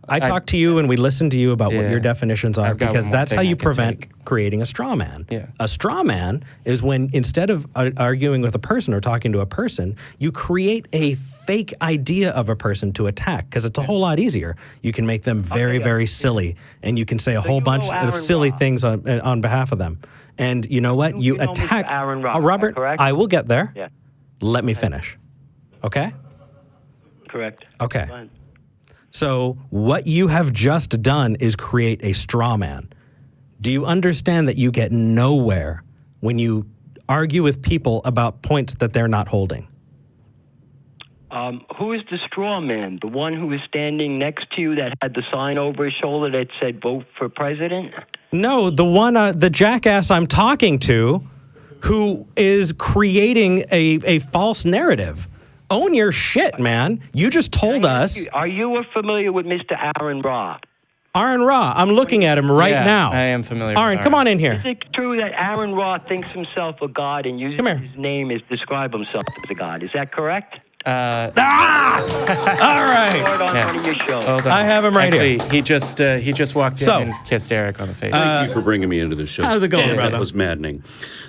I talked to you and we listened to you about what your definitions are, because that's how you prevent creating a straw man. Yeah. A straw man is when, instead of arguing with a person or talking to a person, you create a fake idea of a person to attack, because it's a whole lot easier. You can make them very, very silly, and you can say a whole bunch of silly things on behalf of them. And you know what? You attack... Aaron Ross, Robert, correct? I will get there. Yeah. Let me finish. Okay? Correct. Okay. So what you have just done is create a straw man. Do you understand that you get nowhere when you argue with people about points that they're not holding? Who is the straw man? The one who was standing next to you that had the sign over his shoulder that said vote for president? No, the one, the jackass I'm talking to, who is creating a false narrative. Own your shit, man. You just told us. Are you familiar with Mr. Aaron Ra? Aaron Ra, I'm looking at him right now. I am familiar Aaron, with come on in here. Is it true that Aaron Ra thinks himself a god and uses his name as describe himself as a god? Is that correct? All right. I have him right here. He just walked in and kissed Eric on the face. Thank you for bringing me into this show. How's it going, brother? That was maddening.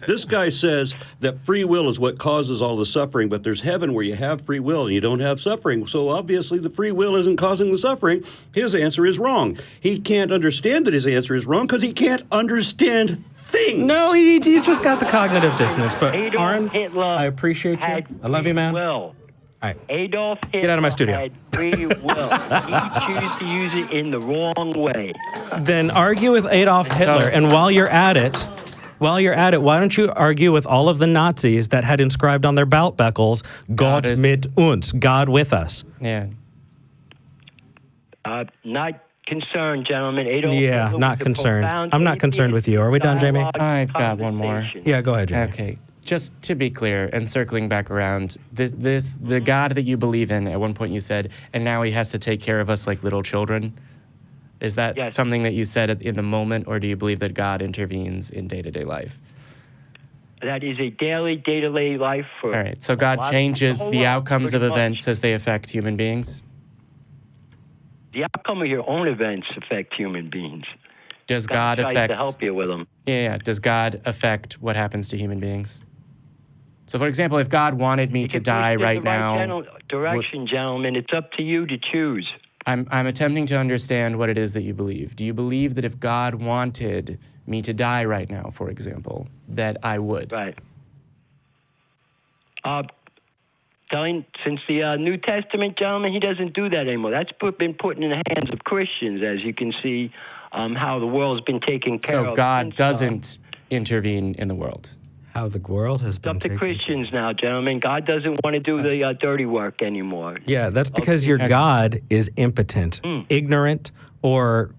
This guy says that free will is what causes all the suffering, but there's heaven where you have free will and you don't have suffering. So obviously the free will isn't causing the suffering. His answer is wrong. He can't understand that his answer is wrong because he can't understand things. No, he's just got the cognitive dissonance. But Aaron, Hitler I appreciate you. I love you, man. Will. All right. Adolf Hitler Get out of my studio. had free will. He chose to use it in the wrong way. Then argue with Adolf Hitler, and while you're at it, why don't you argue with all of the Nazis that had inscribed on their belt buckles, Gott mit uns, God with us? Yeah. Not concerned, gentlemen. Adolf Yeah, Hitler not was a concerned. profound I'm not concerned with you. Are we done, Jamie? I've got one more. conversation. Yeah, go ahead, Jamie. Okay. Just to be clear and circling back around, the God that you believe in, at one point you said, and now he has to take care of us like little children. Is that something that you said in the moment, or do you believe that God intervenes in day-to-day life? That is a daily, day-to-day life for... All right, so God changes the outcomes of events as they affect human beings? The outcome of your own events affect human beings. Does God tries affect... to help you with them. Yeah. Does God affect what happens to human beings? So, for example, if God wanted me to die right now... Direction, gentlemen. It's up to you to choose. I'm attempting to understand what it is that you believe. Do you believe that if God wanted me to die right now, for example, that I would? Right. Since the New Testament, gentlemen, he doesn't do that anymore. That's been put in the hands of Christians, as you can see how the world's been taken care of. So God doesn't intervene in the world? How the world has been taken. It's up to Christians now, gentlemen. God doesn't want to do the dirty work anymore. Yeah, that's because your God is impotent, ignorant, or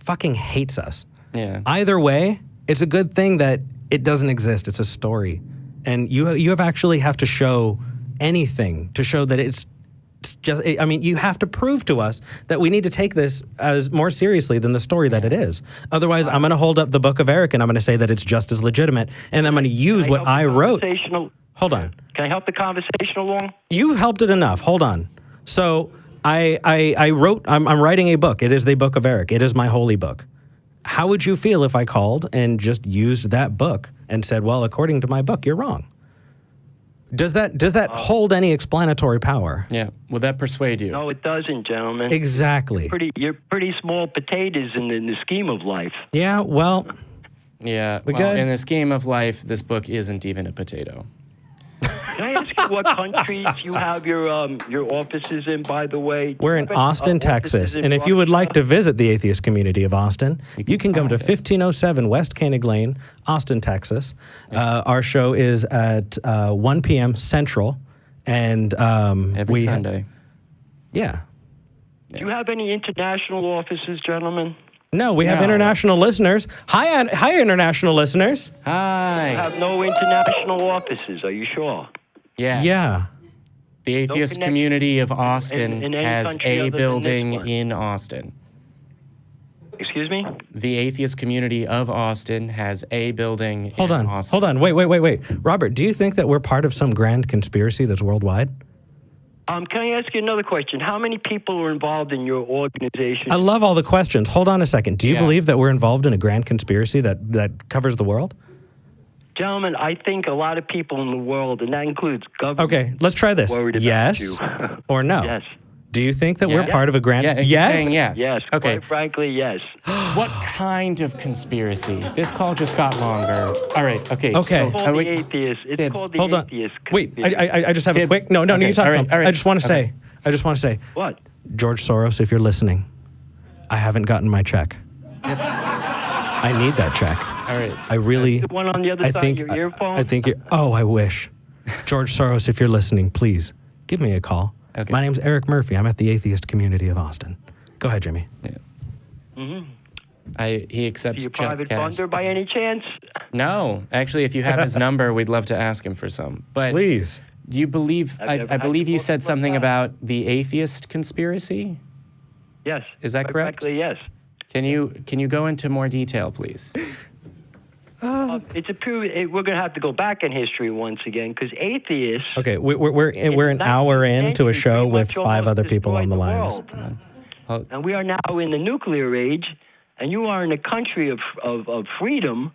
fucking hates us. Yeah. Either way, it's a good thing that it doesn't exist. It's a story. And you have actually have to show anything to show that it's just, I mean, you have to prove to us that we need to take this as more seriously than the story that it is. Otherwise, I'm going to hold up the Book of Eric and I'm going to say that it's just as legitimate, and I'm going to use what I wrote. Hold on. Can I help the conversation along? You helped it enough. Hold on. So I wrote, I'm writing a book. It is the Book of Eric. It is my holy book. How would you feel if I called and just used that book and said, well, according to my book, you're wrong? Does that hold any explanatory power? Yeah. Will that persuade you? No, it doesn't, gentlemen. Exactly. You're pretty small potatoes in the scheme of life. Yeah, well... Yeah, good? In the scheme of life, this book isn't even a potato. Can I ask you what countries you have your offices in, by the way? We're in Austin, Texas, and if you would like to visit the Atheist Community of Austin, you can come to 1507 West Koenig Lane, Austin, Texas. Our show is at 1 p.m. Central, and Every Sunday. Yeah. Do you have any international offices, gentlemen? No, we have international listeners. Hi, international listeners. Hi. You have no international offices, are you sure? Yes. Yeah. The Atheist Community of Austin in any has country a other than building this one. in Austin. Excuse me? The Atheist Community of Austin has a building in Austin. Hold on. Wait. Robert, do you think that we're part of some grand conspiracy that's worldwide? Can I ask you another question? How many people are involved in your organization? I love all the questions. Hold on a second. Do you believe that we're involved in a grand conspiracy that covers the world? Gentlemen, I think a lot of people in the world, and that includes government. Okay, let's try this. Yes or no? Yes. Do you think that we're part of a grand... Yeah, saying yes. Yes. Okay. Quite frankly, yes. What kind of conspiracy? This call just got longer. All right. Okay. Okay. It's called the atheist. It's called the Hold on. atheist. Wait, conspiracy. I just have a quick... No, Okay, you talk all right, about all right. I just want to say... What? George Soros, if you're listening, I haven't gotten my check. I need that check. All right. I really... The one on the other side of your earphone? I think you're... Oh, I wish. George Soros, if you're listening, please, give me a call. Okay. My name's Eric Murphy. I'm at the Atheist Community of Austin. Go ahead, Jimmy. Yeah. He accepts Are you a check private cash. funder by any chance? No, actually, if you have his number, we'd love to ask him for some. But Please. do you believe? I believe you said something that? about the atheist conspiracy. Yes. Is that Quite correct? frankly, yes. Can you go into more detail, please? It's a we're going to have to go back in history once again because atheists. Okay, we're an hour into a show with 5 other people on the line. And we are now in the nuclear age, and you are in a country of freedom,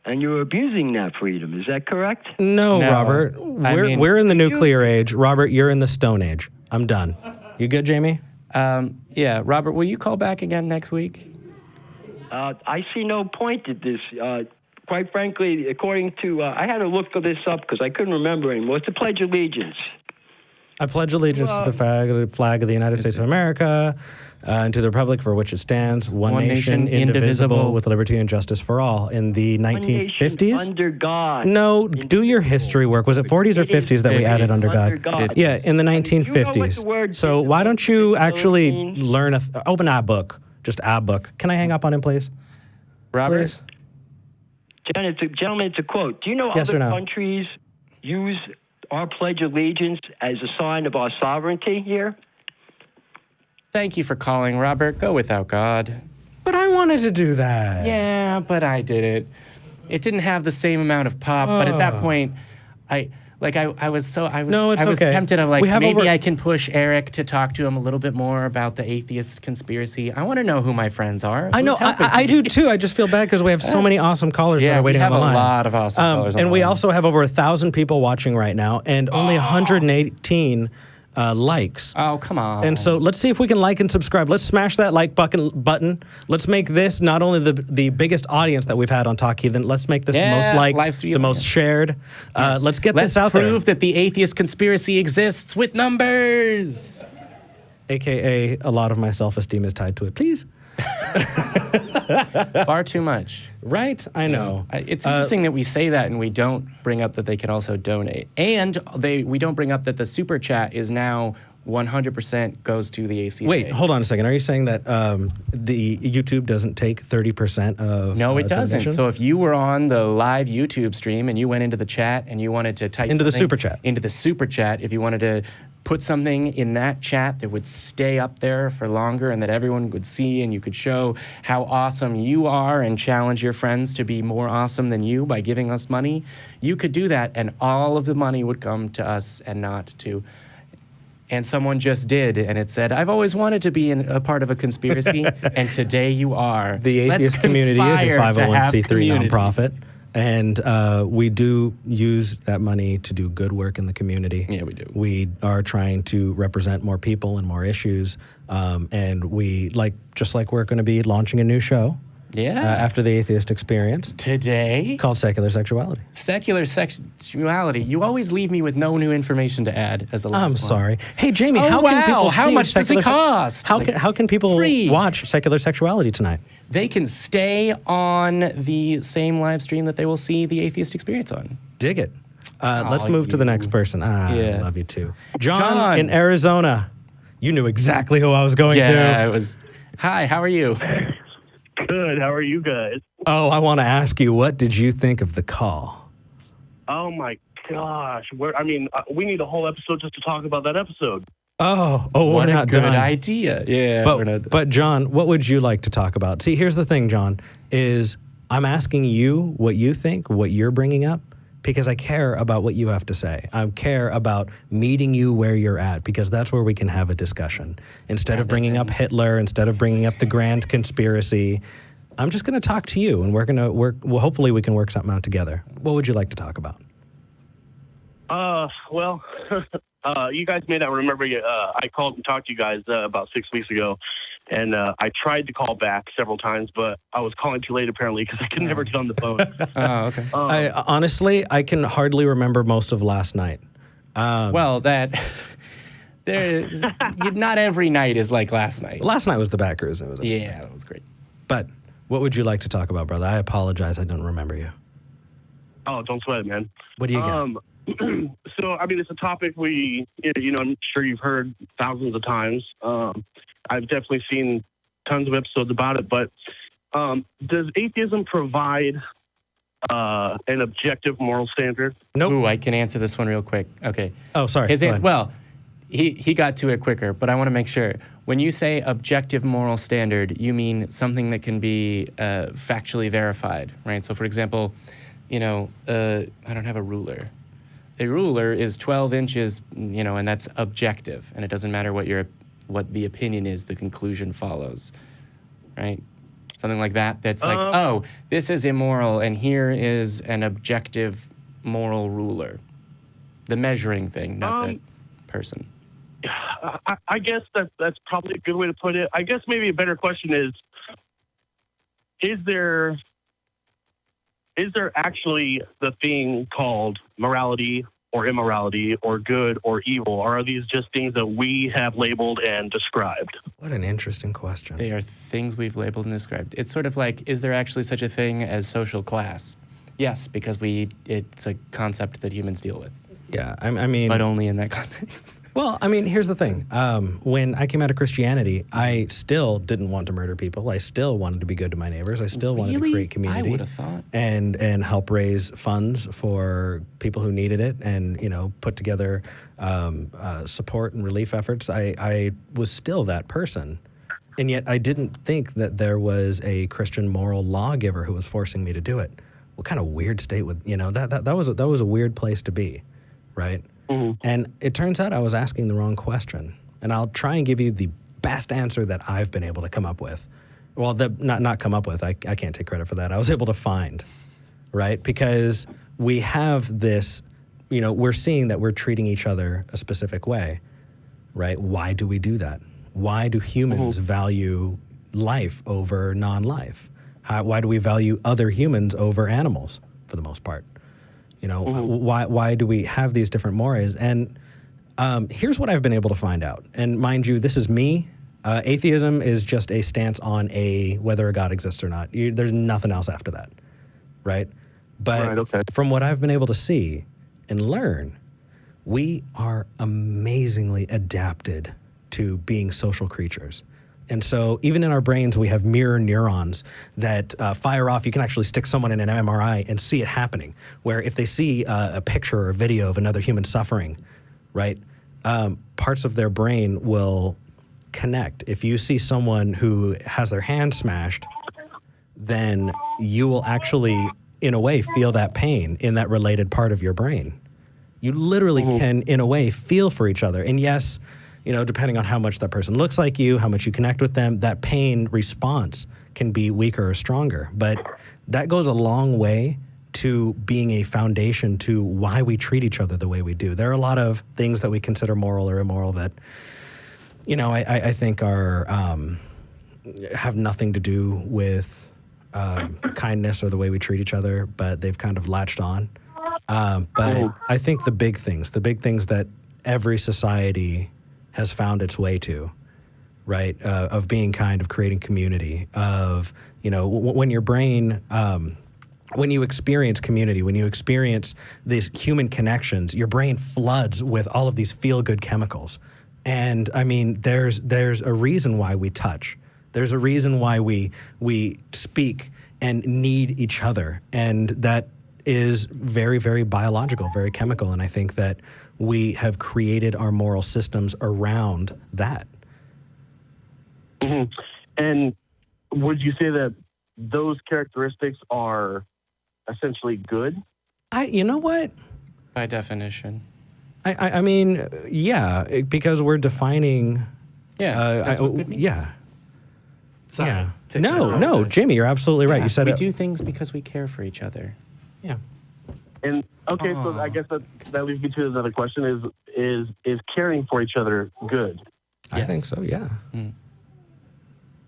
and you're abusing that freedom. Is that correct? No, Robert. We're in the nuclear age. Robert, you're in the Stone Age. I'm done. You good, Jamie? Yeah, Robert, will you call back again next week? I see no point at this. Quite frankly, according to, I had to look this up because I couldn't remember anymore. It's the Pledge of Allegiance. I pledge allegiance to the flag of the United States of America and to the republic for which it stands, one nation, indivisible, with liberty and justice for all. In the 1950s? Under God. No, do your history work. Was it 40s or 50s that we added under God? Yeah, in the 1950s. So why don't you actually learn open a book, just a book. Can I hang up on him, please? Robert? Please? Gentlemen, it's a quote. Do you know Yes other or no? countries use our Pledge of Allegiance as a sign of our sovereignty here? Thank you for calling, Robert. Go without God. But I wanted to do that. Yeah, but I did it. It didn't have the same amount of pop, but at that point, I was okay. tempted of maybe I can push Eric to talk to him a little bit more about the atheist conspiracy. I want to know who my friends are. I know, I do too. I just feel bad because we have so many awesome callers that are waiting on the line. we have a lot of awesome callers on and the we line. also have over 1,000 people watching right now and only 118 likes. Oh, come on. And so let's see if we can like and subscribe. Let's smash that like button. Let's make this not only the biggest audience that we've had on Talk Heathen, let's make this the most liked, the most shared. Let's get this out there. Let's prove that the atheist conspiracy exists with numbers. AKA, a lot of my self-esteem is tied to it. Please. Far too much. Right? I know. It's interesting that we say that and we don't bring up that they can also donate. And we don't bring up that the super chat is now 100% goes to the ACA. Wait, hold on a second. Are you saying that the YouTube doesn't take 30% of No, it doesn't. donations? So if you were on the live YouTube stream and you went into the chat and you wanted to type Into the something super chat. Into the super chat, if you wanted to put something in that chat that would stay up there for longer and that everyone would see and you could show how awesome you are and challenge your friends to be more awesome than you by giving us money, you could do that and all of the money would come to us and not to... And someone just did, and it said, I've always wanted to be a part of a conspiracy, and today you are. The Let's Atheist Community is a conspire to have 501c3 community. nonprofit. And we do use that money to do good work in the community. Yeah, we do. We are trying to represent more people and more issues. And we, just like we're going to be launching a new show. Yeah. After the Atheist Experience. Today? Called Secular Sexuality. Secular Sexuality. You always leave me with no new information to add as a last I'm line. sorry. Hey, Jamie, Oh, how wow. can people How see much does it Secular cost? How can people free. watch Secular Sexuality tonight? They can stay on the same live stream that they will see the Atheist Experience on. Dig it. Let's move to the next person. Yeah. I love you too. John in Arizona. You knew exactly who I was going to. Yeah, it was. Hi, how are you? Good. How are you guys? Oh, I want to ask you, what did you think of the call? Oh my gosh. We need a whole episode just to talk about that episode. We're What not a good done. idea. Yeah. we're not done. But John, what would you like to talk about? See, here's the thing, John, is I'm asking you what you think, what you're bringing up, because I care about what you have to say. I care about meeting you where you're at, because that's where we can have a discussion. Instead of bringing up Hitler, instead of bringing up the grand conspiracy, I'm just going to talk to you, and we're going to work. Well, hopefully we can work something out together. What would you like to talk about? You guys may not remember. I called and talked to you guys about 6 weeks ago, and I tried to call back several times, but I was calling too late apparently because I could never get on the phone. Oh, okay. Honestly, I can hardly remember most of last night. Not every night is like last night. Last night was the back cruise. Yeah, that was great. But what would you like to talk about, brother? I apologize. I don't remember you. Oh, don't sweat it, man. What do you got? So, it's a topic I'm sure you've heard thousands of times. I've definitely seen tons of episodes about it, but does atheism provide an objective moral standard? Nope. Ooh, I can answer this one real quick. Okay. Oh, sorry. His Go answer, ahead. well, he got to it quicker, but I want to make sure. When you say objective moral standard, you mean something that can be factually verified, right? So, for example, I don't have a ruler. A ruler is 12 inches, and that's objective, and it doesn't matter what the opinion is, the conclusion follows, right? Something like that. That's like, oh, this is immoral, and here is an objective moral ruler. The measuring thing, not the person. I guess that's probably a good way to put it. I guess maybe a better question is there actually the thing called morality or immorality or good or evil, or are these just things that we have labeled and described? What an interesting question. They are things we've labeled and described. It's sort of like, is there actually such a thing as social class? Yes, because it's a concept that humans deal with. Yeah, I mean... But only in that context. Well, here's the thing. When I came out of Christianity, I still didn't want to murder people. I still wanted to be good to my neighbors. I still wanted to create community. I would have thought. And help raise funds for people who needed it, and put together support and relief efforts. I was still that person, and yet I didn't think that there was a Christian moral lawgiver who was forcing me to do it. What kind of weird state would that was a weird place to be, right? Mm-hmm. And it turns out I was asking the wrong question. And I'll try and give you the best answer that I've been able to come up with. Well, not come up with. I can't take credit for that. I was able to find, right? Because we have this, we're seeing that we're treating each other a specific way, right? Why do we do that? Why do humans value life over non-life? Why do we value other humans over animals, for the most part? Why do we have these different mores? And here's what I've been able to find out. And mind you, this is me. Atheism is just a stance on whether a God exists or not. There's nothing else after that, right? But from what I've been able to see and learn, we are amazingly adapted to being social creatures. And so even in our brains, we have mirror neurons that fire off. You can actually stick someone in an MRI and see it happening, where if they see a picture or a video of another human suffering, right, parts of their brain will connect. If you see someone who has their hand smashed, then you will actually, in a way, feel that pain in that related part of your brain. You literally can, in a way, feel for each other. And yes, depending on how much that person looks like you, how much you connect with them, that pain response can be weaker or stronger. But that goes a long way to being a foundation to why we treat each other the way we do. There are a lot of things that we consider moral or immoral that, I think are have nothing to do with kindness or the way we treat each other, but they've kind of latched on. But I think the big things that every society has found its way to, right, of being kind, of creating community, of, when your brain, when you experience community, when you experience these human connections, your brain floods with all of these feel-good chemicals. And, I mean, there's a reason why we touch. There's a reason why we speak and need each other. And that is very, very biological, very chemical. And I think that we have created our moral systems around that. Mm-hmm. And would you say that those characteristics are essentially good? You know what? By definition. I mean, yeah, because we're defining. Yeah, that's what good means. Yeah. Sorry. Yeah. No, Jamie, you're absolutely right. Yeah, you said we it. do things because we care for each other. Yeah. And okay, so I guess that leads me to another question: is caring for each other good? I think so. Yeah. Mm.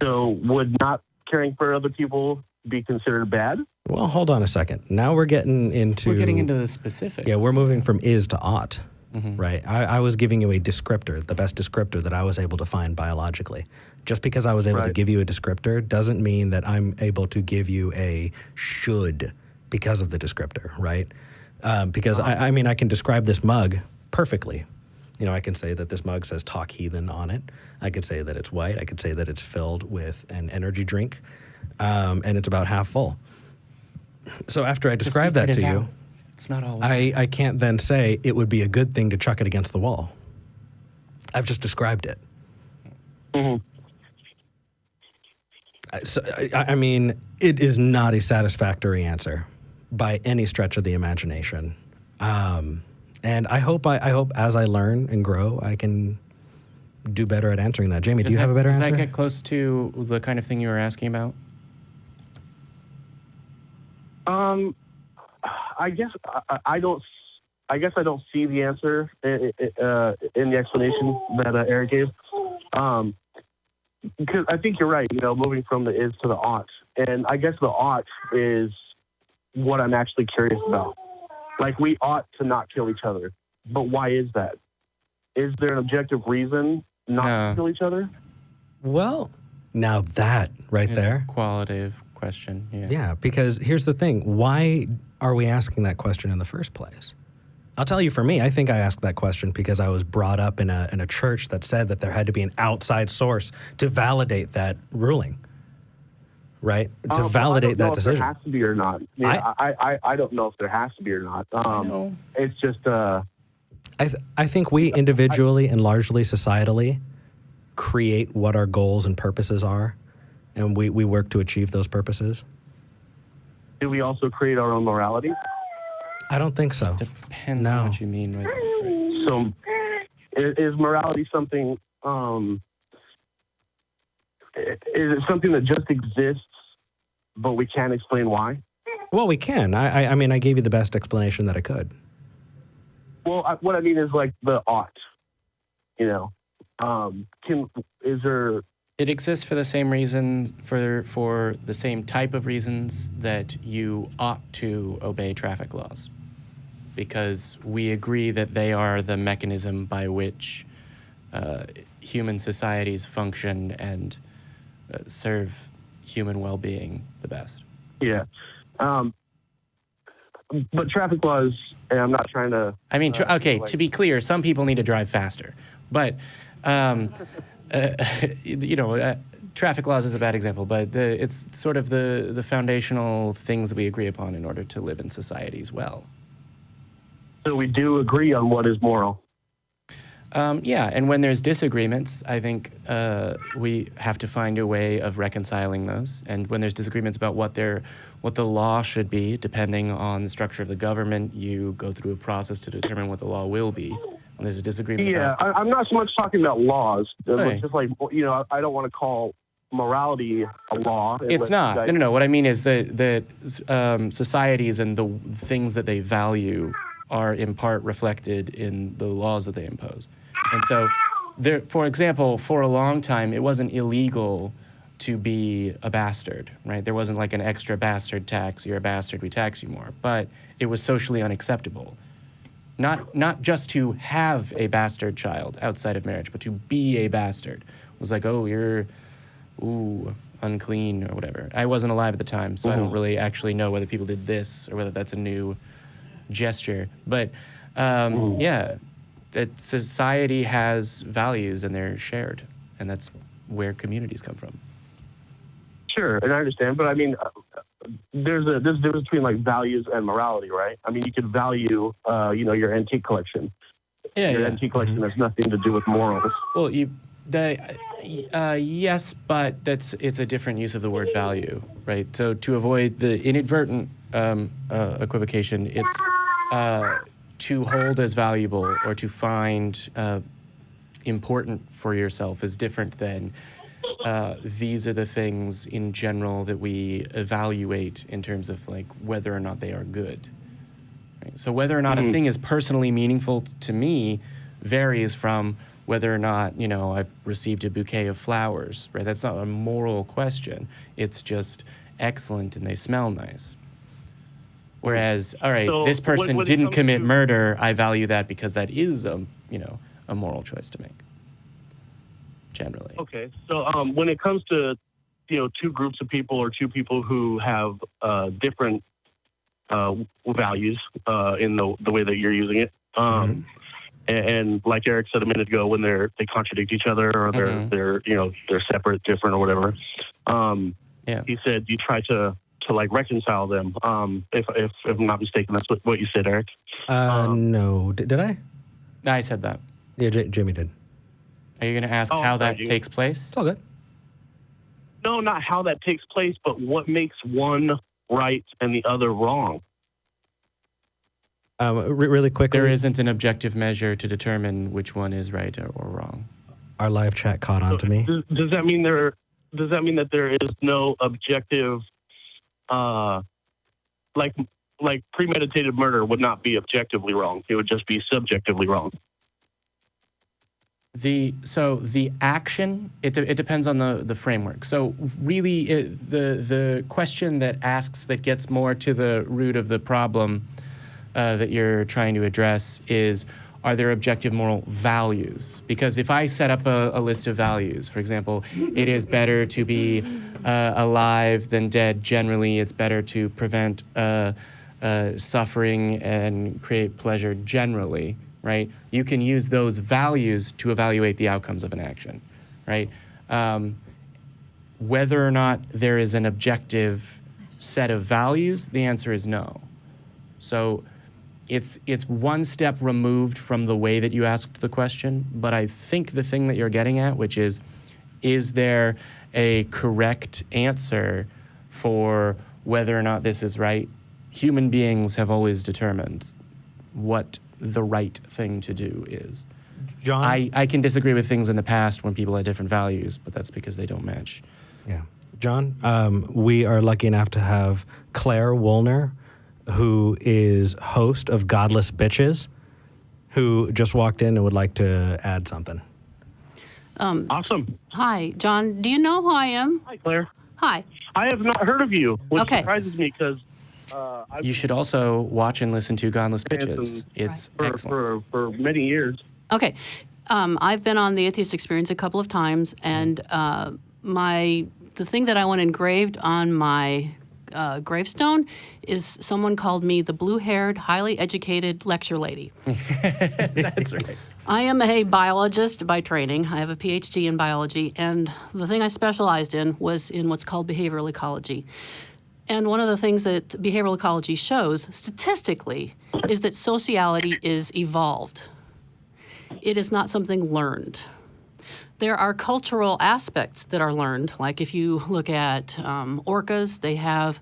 So would not caring for other people be considered bad? Well, hold on a second. Now we're getting into the specifics. Yeah, we're moving from is to ought. Mm-hmm. Right. I was giving you a descriptor, the best descriptor that I was able to find biologically. Just because I was able to give you a descriptor doesn't mean that I'm able to give you a should because of the descriptor, right? Because I mean, I can describe this mug perfectly. I can say that this mug says "Talk Heathen" on it. I could say that it's white. I could say that it's filled with an energy drink, and it's about half full. So after I describe that to you, it's not all. I can't then say it would be a good thing to chuck it against the wall. I've just described it. Mm-hmm. So, I mean, it is not a satisfactory answer by any stretch of the imagination. And I hope as I learn and grow, I can do better at answering that. Jamie, do you have a better answer? Does that get close to the kind of thing you were asking about? I guess I don't see the answer in the explanation that Eric gave. Because I think you're right, moving from the is to the ought. And I guess the ought is what I'm actually curious about. Like, we ought to not kill each other. But why is that? Is there an objective reason not to kill each other? Well, now that right there. A qualitative question. Yeah. Yeah, because here's the thing. Why are we asking that question in the first place? I'll tell you, for me, I think I asked that question because I was brought up in a church that said that there had to be an outside source to validate that ruling, right? To validate that decision. I don't know if there has to be or not. I don't know if there has to be or not. It's just... I think we individually and largely societally create what our goals and purposes are, and we work to achieve those purposes. Do we also create our own morality? I don't think so. Depends on what you mean. So, is morality something? Is it something that just exists, but we can't explain why? Well, we can. I mean, I gave you the best explanation that I could. Well, what I mean is like the ought. Is there? It exists for the same reason, for the same type of reasons that you ought to obey traffic laws, because we agree that they are the mechanism by which human societies function and serve human well-being the best. Yeah. But traffic laws, and I'm not trying to... I mean, to be clear, some people need to drive faster, but... traffic laws is a bad example, but it's sort of the foundational things that we agree upon in order to live in society as well. So we do agree on what is moral. Yeah, and when there's disagreements, I think we have to find a way of reconciling those. And when there's disagreements about what the law should be, depending on the structure of the government, you go through a process to determine what the law will be. When there's a disagreement. Yeah, I'm not so much talking about laws. Right. Just like, I don't want to call morality a law. It's not. No. What I mean is that societies and the things that they value are in part reflected in the laws that they impose. And so, for example, for a long time, it wasn't illegal to be a bastard, right? There wasn't like an extra bastard tax. You're a bastard, we tax you more. But it was socially unacceptable. Not just to have a bastard child outside of marriage, but to be a bastard. It was like, oh, you're, unclean or whatever. I wasn't alive at the time, so I don't really actually know whether people did this or whether that's a new gesture. But yeah, that society has values and they're shared, and that's where communities come from. Sure, and I understand, but I mean, there's a difference between like values and morality, right? I mean, you could value, your antique collection. Your antique collection has nothing to do with morals. Well, yes, but it's a different use of the word value, right? So to avoid the inadvertent equivocation, it's to hold as valuable or to find important for yourself is different than these are the things in general that we evaluate in terms of like whether or not they are good. Right? So whether or not a thing is personally meaningful to me varies from whether or not, I've received a bouquet of flowers, right? That's not a moral question. It's just excellent and they smell nice. Whereas, all right, so this person didn't commit murder, I value that because that is a moral choice to make. Generally. Okay, so when it comes to two groups of people or two people who have different values in the way that you're using it, and like Eric said a minute ago, when they contradict each other or they're separate, different, or whatever, he said you try to like reconcile them. If I'm not mistaken, that's what you said, Eric. No, did I? I said that. Yeah, Jimmy did. Are you going to ask how that takes place? It's all good. No, not how that takes place, but what makes one right and the other wrong. Really quickly. There isn't an objective measure to determine which one is right or wrong. Our live chat caught on to me. Does that mean that there is no objective, like premeditated murder would not be objectively wrong. It would just be subjectively wrong. The action, it depends on the framework. So really, the question that gets more to the root of the problem that you're trying to address is, are there objective moral values? Because if I set up a list of values, for example, it is better to be alive than dead generally, it's better to prevent suffering and create pleasure generally, right? You can use those values to evaluate the outcomes of an action, right? Whether or not there is an objective set of values, the answer is no. So it's one step removed from the way that you asked the question, but I think the thing that you're getting at, which is there a correct answer for whether or not this is right? Human beings have always determined what the right thing to do is. John? I can disagree with things in the past when people had different values, but that's because they don't match. Yeah. John, we are lucky enough to have Claire Woolner, who is host of Godless Bitches, who just walked in and would like to add something. Awesome. Hi, John. Do you know who I am? Hi, Claire. Hi. I have not heard of you, which surprises me because you should also watch and listen to Godless Bitches. It's excellent. For many years. Okay. I've been on the Atheist Experience a couple of times, and the thing that I want engraved on my gravestone is someone called me the blue-haired, highly educated lecture lady. That's right. I am a biologist by training. I have a PhD in biology, and the thing I specialized in was in what's called behavioral ecology. And one of the things that behavioral ecology shows statistically is that sociality is evolved. It is not something learned. There are cultural aspects that are learned, like if you look at orcas, they have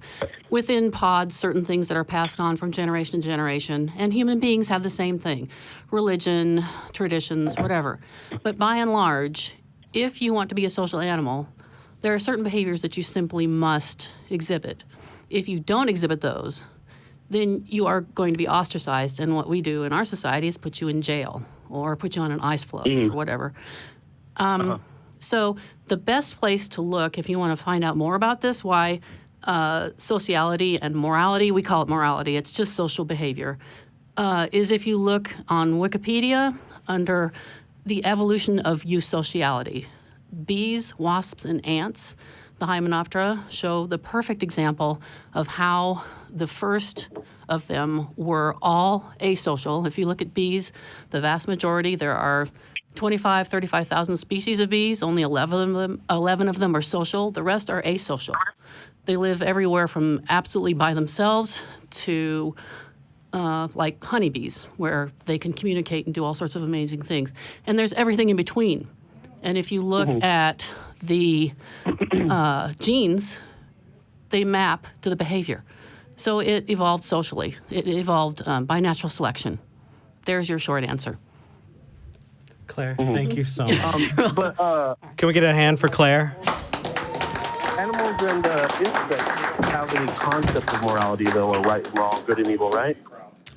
within pods certain things that are passed on from generation to generation, and human beings have the same thing, religion, traditions, whatever. But by and large, if you want to be a social animal, there are certain behaviors that you simply must exhibit. If you don't exhibit those, then you are going to be ostracized. And what we do in our society is put you in jail or put you on an ice float or whatever. So the best place to look if you want to find out more about this, why sociality and morality, we call it morality, it's just social behavior, is if you look on Wikipedia under the evolution of eusociality. Bees, wasps, and ants, the Hymenoptera, show the perfect example of how the first of them were all asocial. If you look at bees, the vast majority, there are 25, 35,000 species of bees. Only 11 of them are social. The rest are asocial. They live everywhere from absolutely by themselves to like honeybees, where they can communicate and do all sorts of amazing things. And there's everything in between. And if you look at the genes, they map to the behavior. So it evolved socially. It evolved by natural selection. There's your short answer. Claire, thank you so much. Can we get a hand for Claire? Animals and insects have any concept of morality, though, or right and wrong, good and evil, right?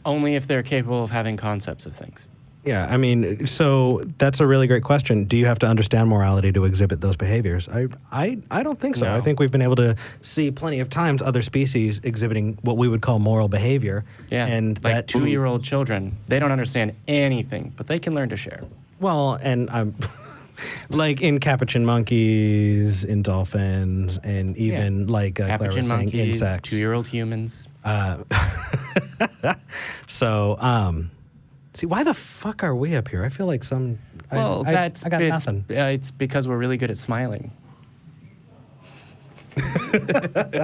Only if they're capable of having concepts of things. Yeah, I mean, so that's a really great question. Do you have to understand morality to exhibit those behaviors? I don't think so. No. I think we've been able to see plenty of times other species exhibiting what we would call moral behavior. Yeah, and like that 2-year-old children, they don't understand anything, but they can learn to share. Well, and I'm like in capuchin monkeys, in dolphins, and even like Claire was Capuchin saying, monkeys, insects. 2-year-old humans. So, see, why the fuck are we up here? I feel like some. Well, I got nothing. It's because we're really good at smiling.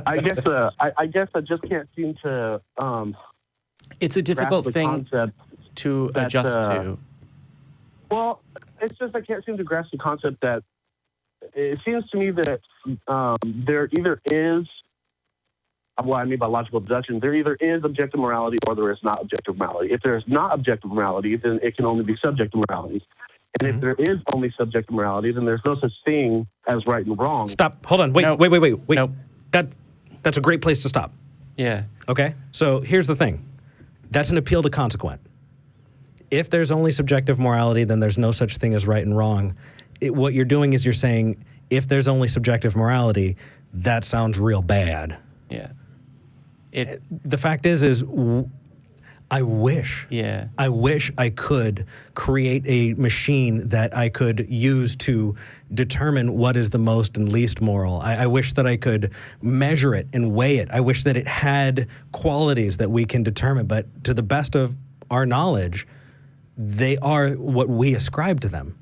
I guess I just can't seem to. It's a difficult thing to adjust to. Well, it's just I can't seem to grasp the concept that it seems to me that there either is, what I mean by logical deduction, there either is objective morality or there is not objective morality. If there is not objective morality, then it can only be subjective morality. And if there is only subjective morality, then there's no such thing as right and wrong. Stop. Hold on. Wait. Nope. Wait. Nope. That's a great place to stop. Yeah. Okay? So here's the thing. That's an appeal to consequent. If there's only subjective morality, then there's no such thing as right and wrong. What you're doing is you're saying, if there's only subjective morality, that sounds real bad. Yeah. The fact is I wish I could create a machine that I could use to determine what is the most and least moral. I wish that I could measure it and weigh it. I wish that it had qualities that we can determine, but to the best of our knowledge, they are what we ascribe to them.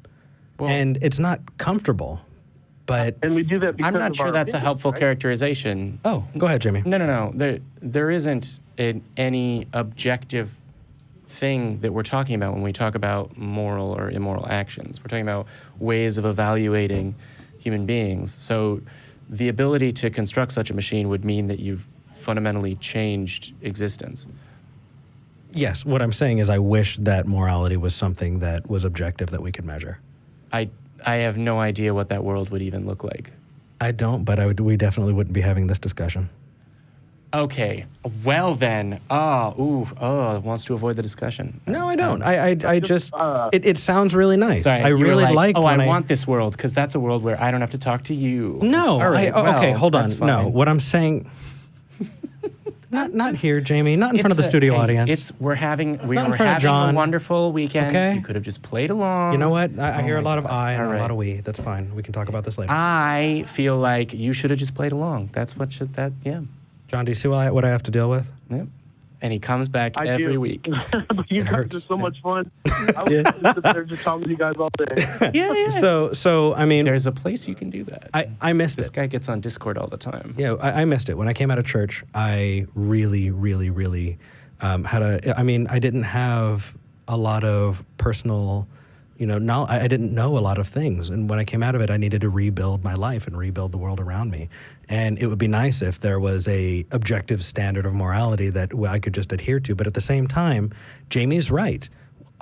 Well, and it's not comfortable, but... And we do that because I'm not sure that's a helpful characterization. Oh, go ahead, Jimmy. No. There isn't any objective thing that we're talking about when we talk about moral or immoral actions. We're talking about ways of evaluating human beings. So the ability to construct such a machine would mean that you've fundamentally changed existence. Yes, what I'm saying is I wish that morality was something that was objective that we could measure. I have no idea what that world would even look like. I don't, but we definitely wouldn't be having this discussion. Okay, well then. Wants to avoid the discussion. No, I don't. I just it sounds really nice. Sorry, I really like. I want this world because that's a world where I don't have to talk to you. No, all right. Okay, hold on. Fine. No, what I'm saying. Not here, Jamie. Not in front of the studio audience. We were having John. a wonderful weekend. Okay. You could have just played along. You know what? I hear a lot of I and a lot of we. That's fine. We can talk about this later. I feel like you should have just played along. That's what should that. Yeah. John, do you see what I have to deal with? Yep. And he comes back every week. You guys are so much fun. I was sit there just talking to you guys all day. Yeah. So I mean, there's a place you can do that. I missed it. This guy gets on Discord all the time. Yeah, I missed it. When I came out of church, I really, really, really I didn't have a lot of personal, I didn't know a lot of things. And when I came out of it, I needed to rebuild my life and rebuild the world around me. And it would be nice if there was a objective standard of morality that I could just adhere to. But at the same time, Jamie's right.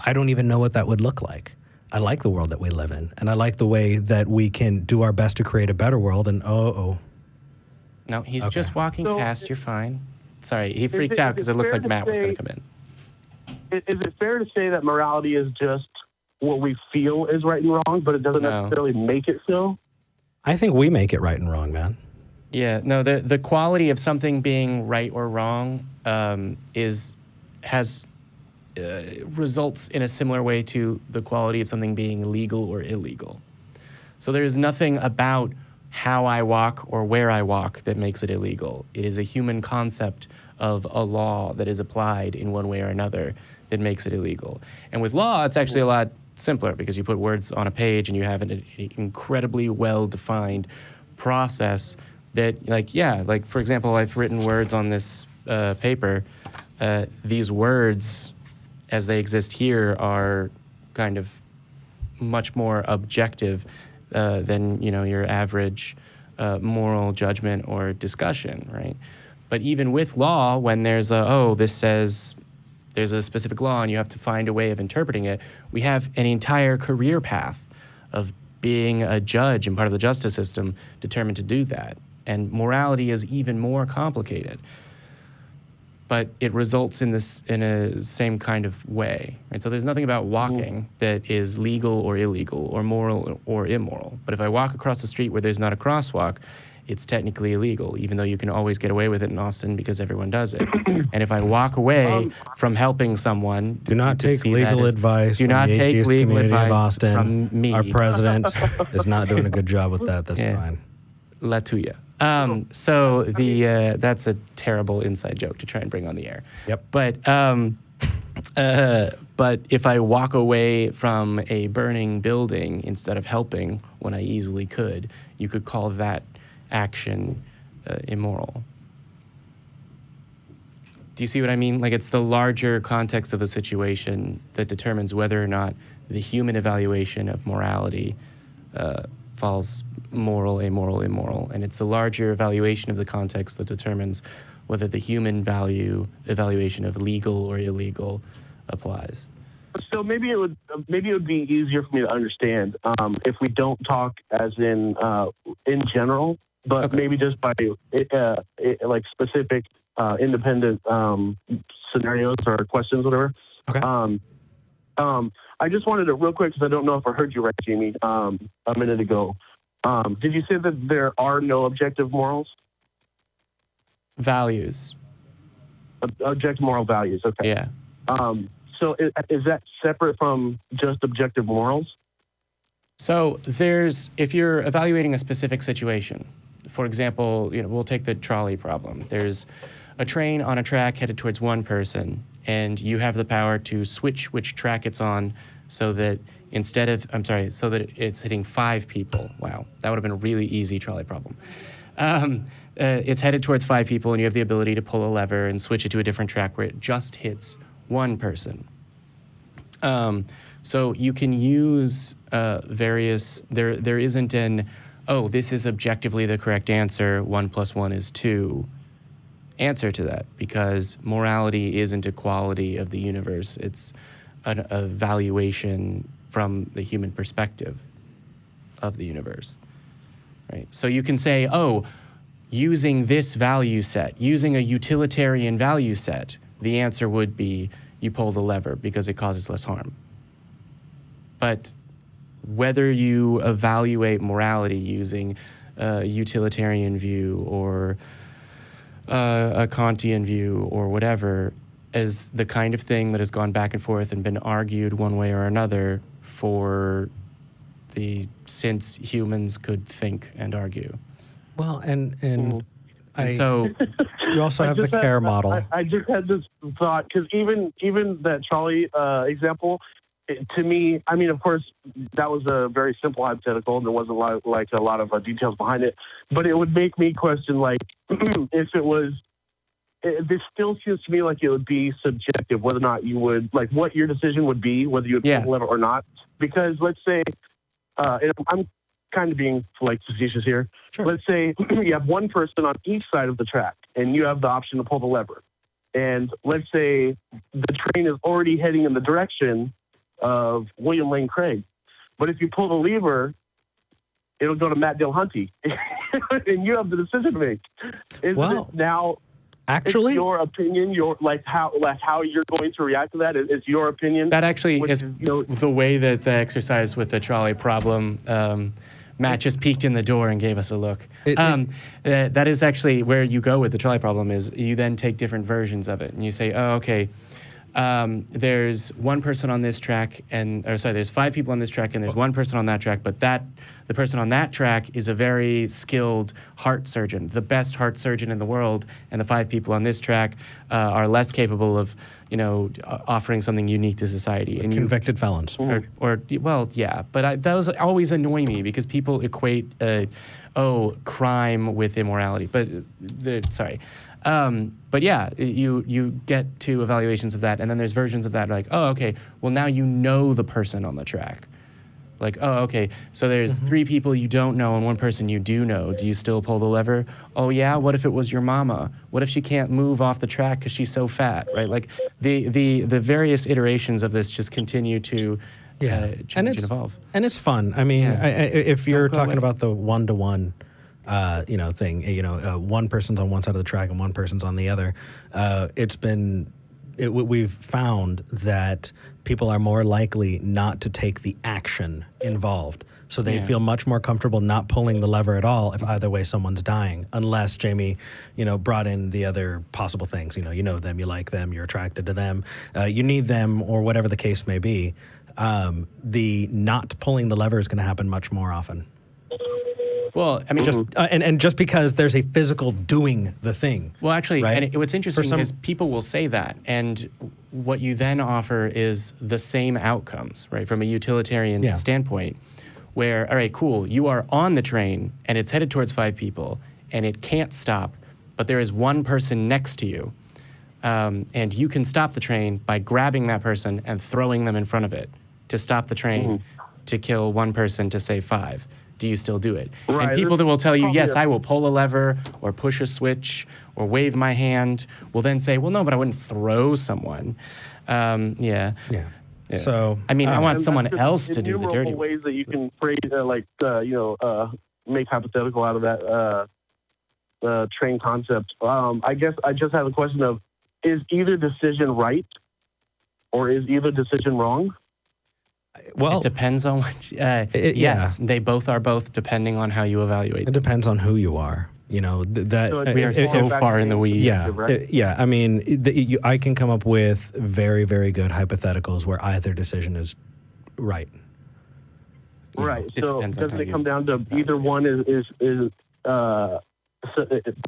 I don't even know what that would look like. I like the world that we live in, and I like the way that we can do our best to create a better world. And no, he's just walking past. You're fine. Sorry, he freaked out because it looked like Matt was going to come in. Is it fair to say that morality is just what we feel is right and wrong, but it doesn't necessarily make it so? I think we make it right and wrong, man. Yeah, no, the quality of something being right or wrong results in a similar way to the quality of something being legal or illegal. So there is nothing about how I walk or where I walk that makes it illegal. It is a human concept of a law that is applied in one way or another that makes it illegal. And with law, it's actually a lot simpler because you put words on a page and you have an incredibly well-defined process that, like for example, I've written words on this paper. These words, as they exist here, are kind of much more objective than your average moral judgment or discussion, right? But even with law, when there's this says there's a specific law and you have to find a way of interpreting it, we have an entire career path of being a judge and part of the justice system determined to do that. And morality is even more complicated. But it results in a same kind of way, right? So there's nothing about walking that is legal or illegal or moral or immoral. But if I walk across the street where there's not a crosswalk, it's technically illegal, even though you can always get away with it in Austin because everyone does it. And if I walk away from helping someone, do not take legal advice. Do not take legal advice of Austin. From me. Our president is not doing a good job with that. That's fine. La tuya. So that's a terrible inside joke to try and bring on the air. Yep. But if I walk away from a burning building instead of helping when I easily could, you could call that action immoral. Do you see what I mean? Like, it's the larger context of the situation that determines whether or not the human evaluation of morality falls moral, amoral, immoral. And it's the larger evaluation of the context that determines whether the human evaluation of legal or illegal applies. So maybe it would be easier for me to understand if we don't talk as in general, but maybe just by like specific independent scenarios or questions, whatever. Okay. I just wanted to real quick because I don't know if I heard you right, Jamie, a minute ago. Did you say that there are no objective morals? Values. Objective moral values. Okay. Yeah. So is that separate from just objective morals? So if you're evaluating a specific situation, for example, we'll take the trolley problem. There's a train on a track headed towards one person, and you have the power to switch which track it's on so that so that it's hitting 5 people. Wow, that would have been a really easy trolley problem. It's headed towards 5 people, and you have the ability to pull a lever and switch it to a different track where it just hits one person. So you can use various. There isn't this is objectively the correct answer. 1 + 1 is 2. Answer to that, because morality isn't a quality of the universe. It's a valuation from the human perspective of the universe, right? So you can say, using this value set, using a utilitarian value set, the answer would be you pull the lever because it causes less harm. But whether you evaluate morality using a utilitarian view or a Kantian view or whatever, is the kind of thing that has gone back and forth and been argued one way or another since humans could think and argue. Well, and so you also have the care model. I just had this thought, because even that trolley example, to me, I mean, of course, that was a very simple hypothetical, and there wasn't a lot of details behind it. But it would make me question, like, if it was. This still seems to me like it would be subjective, whether or not you would, like, what your decision would be, whether you would pull the lever or not. Because let's say, and I'm kind of being like facetious here. Sure. Let's say you have one person on each side of the track, and you have the option to pull the lever. And let's say the train is already heading in the direction of William Lane Craig. But if you pull the lever, it'll go to Matt Dillahunty, and you have the decision to make. Is it now? Actually, it's your opinion, how you're going to react to that is your opinion. That actually is the way that the exercise with the trolley problem. Matt just peeked in the door and gave us a look. That is actually where you go with the trolley problem. Is you then take different versions of it and you say, oh, okay. There's one person on this track, there's 5 people on this track, and there's one person on that track, but the person on that track is a very skilled heart surgeon, the best heart surgeon in the world, and the 5 people on this track are less capable of, offering something unique to society. And convicted felons. But those always annoy me because people equate, crime with immorality. But yeah, you get to evaluations of that, and then there's versions of that like, oh, okay, well now you know the person on the track. Like, oh, okay, so there's 3 people you don't know and 1 person you do know. Do you still pull the lever? Oh yeah, what if it was your mama? What if she can't move off the track because she's so fat, right? Like the various iterations of this just continue to change and evolve. And it's fun. I mean, if you're talking about the one-to-one thing, one person's on one side of the track and 1 person's on the other. We've found that people are more likely not to take the action involved. So they feel much more comfortable not pulling the lever at all if either way someone's dying, unless Jamie, brought in the other possible things. You know them, you like them, you're attracted to them, you need them, or whatever the case may be. The not pulling the lever is going to happen much more often. Well, I mean, just because there's a physical doing the thing. Well, actually, right? And what's interesting is people will say that, and what you then offer is the same outcomes, right, from a utilitarian standpoint, where, all right, cool, you are on the train, and it's headed towards 5 people, and it can't stop, but there is 1 person next to you, and you can stop the train by grabbing that person and throwing them in front of it to stop the train to kill 1 person to save 5. Do you still do it? Right. And people that will tell you, yes, I will pull a lever or push a switch or wave my hand will then say, well, no, but I wouldn't throw someone. Yeah. So, I mean, I want someone else to do the dirty work. Ways that you can phrase, make hypothetical out of that train concept. I guess I just have a question of, is either decision right or is either decision wrong? Well, it depends on what. Yes, they both are both, depending on how you evaluate. It depends on who you are. We are so far in the weeds. Yeah. I mean, I can come up with very, very good hypotheticals where either decision is right. Right. So doesn't it come down to either one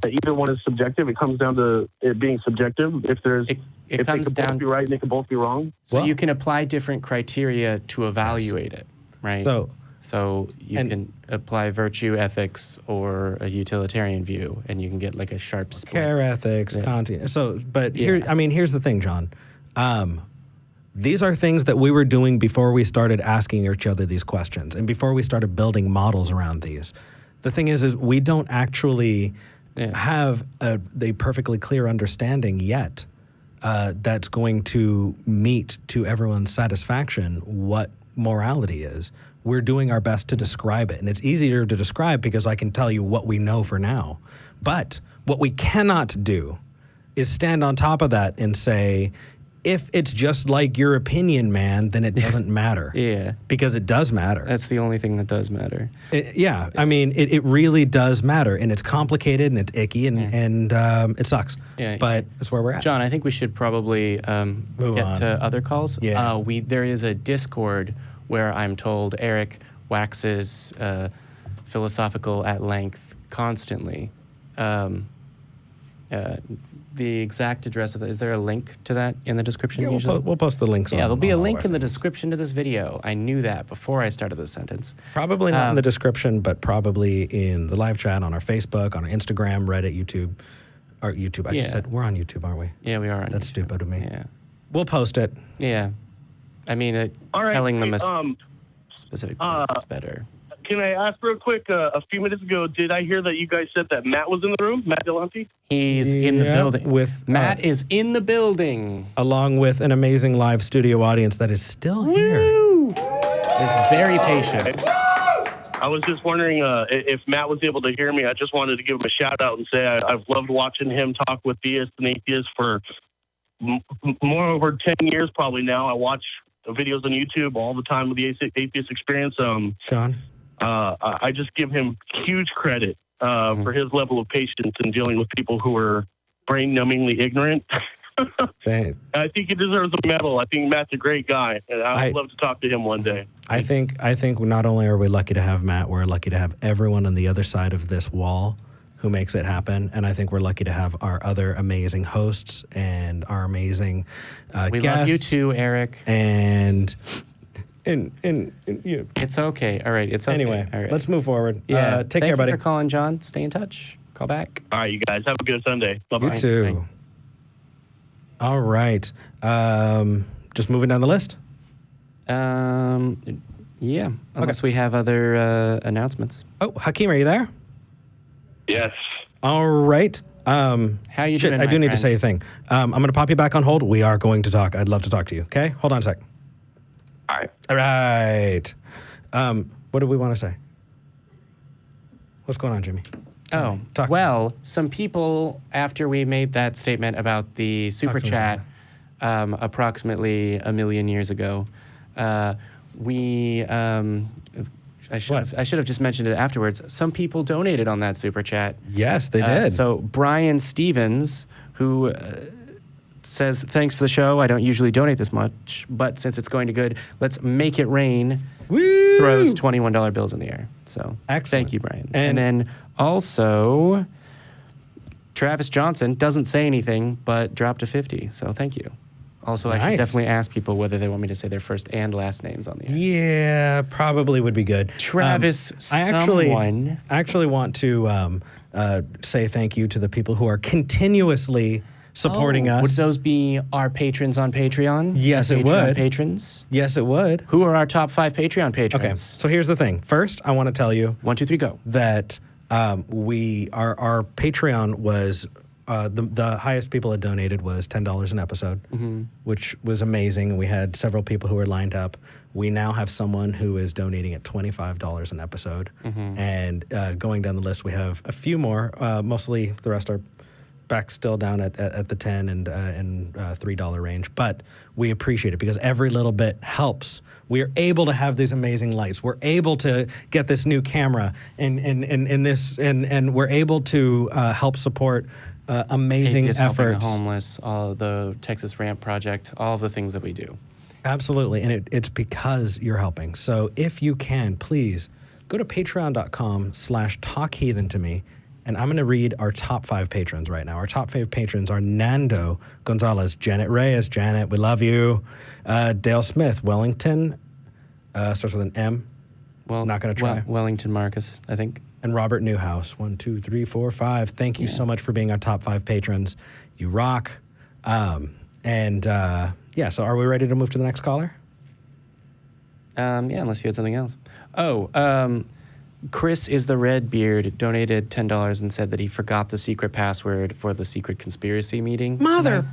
either one is subjective? It comes down to it being subjective. If they can both be right and they can both be wrong. So you can apply different criteria to evaluate it, right? So you can apply virtue ethics or a utilitarian view, and you can get like a sharp split. Care ethics, Kantian. So, but here's the thing, John. These are things that we were doing before we started asking each other these questions, and before we started building models around these. The thing is we don't actually have a perfectly clear understanding yet that's going to meet to everyone's satisfaction what morality is. We're doing our best to describe it, and it's easier to describe because I can tell you what we know for now. But what we cannot do is stand on top of that and say, if it's just like your opinion, man, then it doesn't matter. Because it does matter. That's the only thing that does matter. I mean, it really does matter, and it's complicated, and it's icky, and it sucks. But that's where we're at. John, I think we should probably get to other calls. There is a Discord where I'm told Eric waxes philosophical at length constantly. The exact address of it, is there a link to that in the description usually? We'll post the links. There'll be a link in the description to this video. I knew that before I started the sentence. Probably not in the description, but probably in the live chat, on our Facebook, on our Instagram, Reddit, YouTube. Or YouTube, I just said, we're on YouTube, aren't we? Yeah, we are on That's YouTube. stupid of me. Yeah. We'll post it. Yeah. I mean, telling them a specific place is better. Can I ask real quick, a few minutes ago, did I hear that you guys said that Matt was in the room, Matt Dillahunty? He's in the building. Matt is in the building. Along with an amazing live studio audience that is still here. is very patient. I was just wondering if Matt was able to hear me. I just wanted to give him a shout out and say I've loved watching him talk with theists and atheists for more over 10 years probably now. I watch videos on YouTube all the time with the Atheist Experience. John? I just give him huge credit for his level of patience in dealing with people who are brain-numbingly ignorant. I think he deserves a medal. I think Matt's a great guy, and I'd love to talk to him one day. I think not only are we lucky to have Matt, we're lucky to have everyone on the other side of this wall who makes it happen, and I think we're lucky to have our other amazing hosts and our amazing we guests. love you too, Eric. And It's okay. All right, it's okay. Anyway, all right. Let's move forward. Yeah, take care, buddy. Thank you for calling, John. Stay in touch. Call back. All right, you guys have a good Sunday. Bye-bye. You too. Bye. All right. Just moving down the list. Yeah, unless we have other announcements. Oh, Hakeem, are you there? Yes. All right. How you doing, I do need to friend? say a thing. I'm going to pop you back on hold. We are going to talk. I'd love to talk to you. Okay? Hold on a sec. All right. All right. What do we want to say? What's going on, Jimmy? Oh, Talk. well, some people, after we made that statement about the super Talk to me chat approximately a million years ago, I should have just mentioned it afterwards. Some people donated on that super chat. Yes, they did. So Brian Stevens, who says, thanks for the show. I don't usually donate this much, but since it's going to good, let's make it rain. Woo! Throws $21 bills in the air. So Excellent. Thank you, Brian. And then also, Travis Johnson doesn't say anything, but dropped a 50. So thank you. Also, I Nice. should definitely ask people whether they want me to say their first and last names on the air. Yeah, probably would be good. Travis, I someone. actually want to say thank you to the people who are continuously supporting us. Would those be our patrons on Patreon? Yes, Our it Patreon would. Patrons? Yes, it would. Who are our top 5 Patreon patrons? Okay, so here's the thing. First, I want to tell you 1, 2, 3, go. that our Patreon was the highest people had donated was $10 an episode, which was amazing. We had several people who were lined up. We now have someone who is donating at $25 an episode, and going down the list, we have a few more. Mostly the rest are back still down at the $10 and $3 range, but we appreciate it because every little bit helps. We are able to have these amazing lights. We're able to get this new camera and we're able to help support amazing Atheists helping efforts. the homeless, all the Texas Ramp Project, all of the things that we do. Absolutely, and it's because you're helping. So if you can, please go to patreon.com/talkheathen to me, and I'm going to read our top 5 patrons right now. Our top 5 patrons are Nando Gonzalez, Janet Reyes, Janet, we love you, Dale Smith, Wellington, starts with an M. Well, not going to try. Wellington Marcus, I think. And Robert Newhouse, 1, 2, 3, 4, 5. Thank you so much for being our top 5 patrons. You rock. So are we ready to move to the next caller? Yeah, unless you had something else. Chris is the Redbeard donated $10 and said that he forgot the secret password for the secret conspiracy meeting. Mother!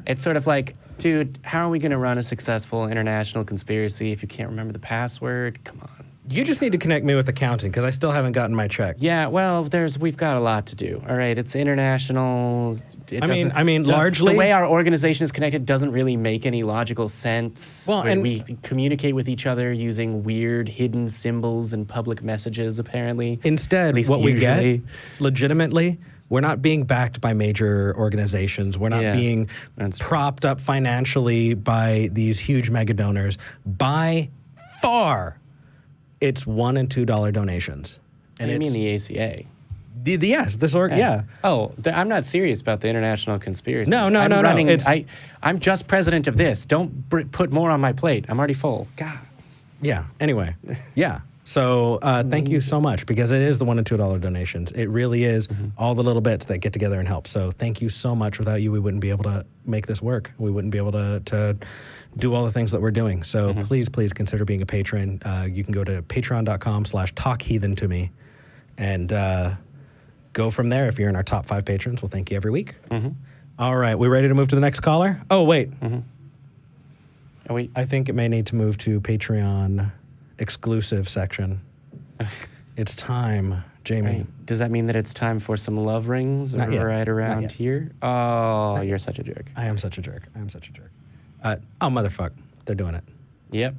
It's sort of like, dude, how are we going to run a successful international conspiracy if you can't remember the password? Come on. You just need to connect me with accounting because I still haven't gotten my check. Yeah, well, we've got a lot to do. All right, it's international. Largely the way our organization is connected doesn't really make any logical sense. Well, and we communicate with each other using weird hidden symbols and public messages. Apparently, instead, what we usually. get, legitimately, we're not being backed by major organizations. We're not being propped up financially by these huge mega donors. By far, it's $1 and $2 donations. And you mean the ACA? Yes, this org. Yeah. Oh, I'm not serious about the international conspiracy. No. I'm just president of this. Don't put more on my plate. I'm already full. God. Yeah. Anyway. Yeah. So thank you so much because it is the $1 and $2 donations. It really is all the little bits that get together and help. So thank you so much. Without you, we wouldn't be able to make this work. We wouldn't be able to do all the things that we're doing. So please consider being a patron. You can go to patreon.com/talkheathen to me and go from there. If you're in our top 5 patrons, we'll thank you every week. All right. We ready to move to the next caller? Oh, wait. Oh, wait. I think it may need to move to Patreon. exclusive section. It's time, Jamie. Right. Does that mean that it's time for some love rings right around here? Oh, you're such a jerk. I am such a jerk. Oh, motherfuck. They're doing it. Yep.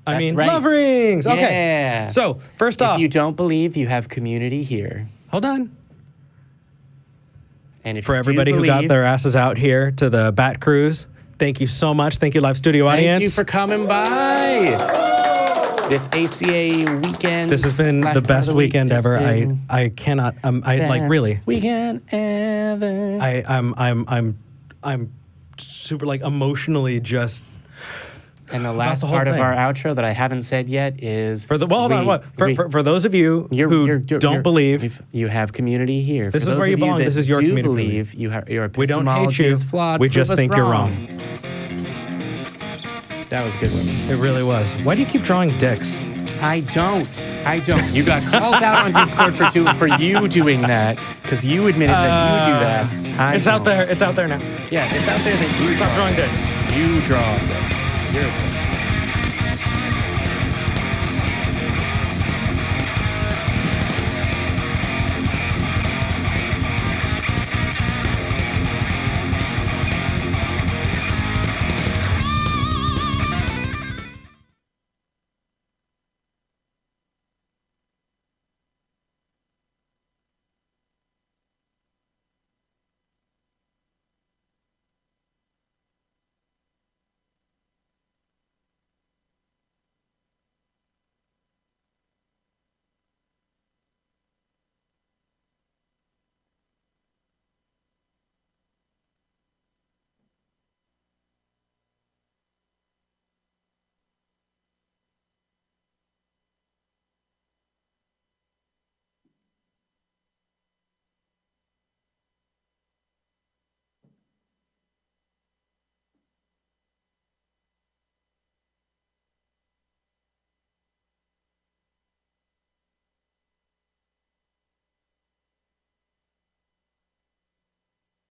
Love rings. Okay. Yeah. So, first off. If you don't believe, you have community here. Hold on. And if for everybody who got their asses out here to the Bat Cruise, thank you so much. Thank you, live studio audience. Thank you for coming by. This ACA weekend. This has been the best weekend ever. I cannot. Really. Weekend ever. I'm super emotionally just. And the last part of our outro that I haven't said yet is for those of you who don't believe, you have community here. This is where you belong. This is your community. Believe your epistemology we don't hate you. Is flawed. We just think you're wrong. That was a good one. It really was. Why do you keep drawing dicks? I don't. You got called out on Discord for you doing that because you admitted that you do that. It's out there. It's out there now. Yeah, it's out there that you stop drawing dicks. You draw dicks. You're a dick.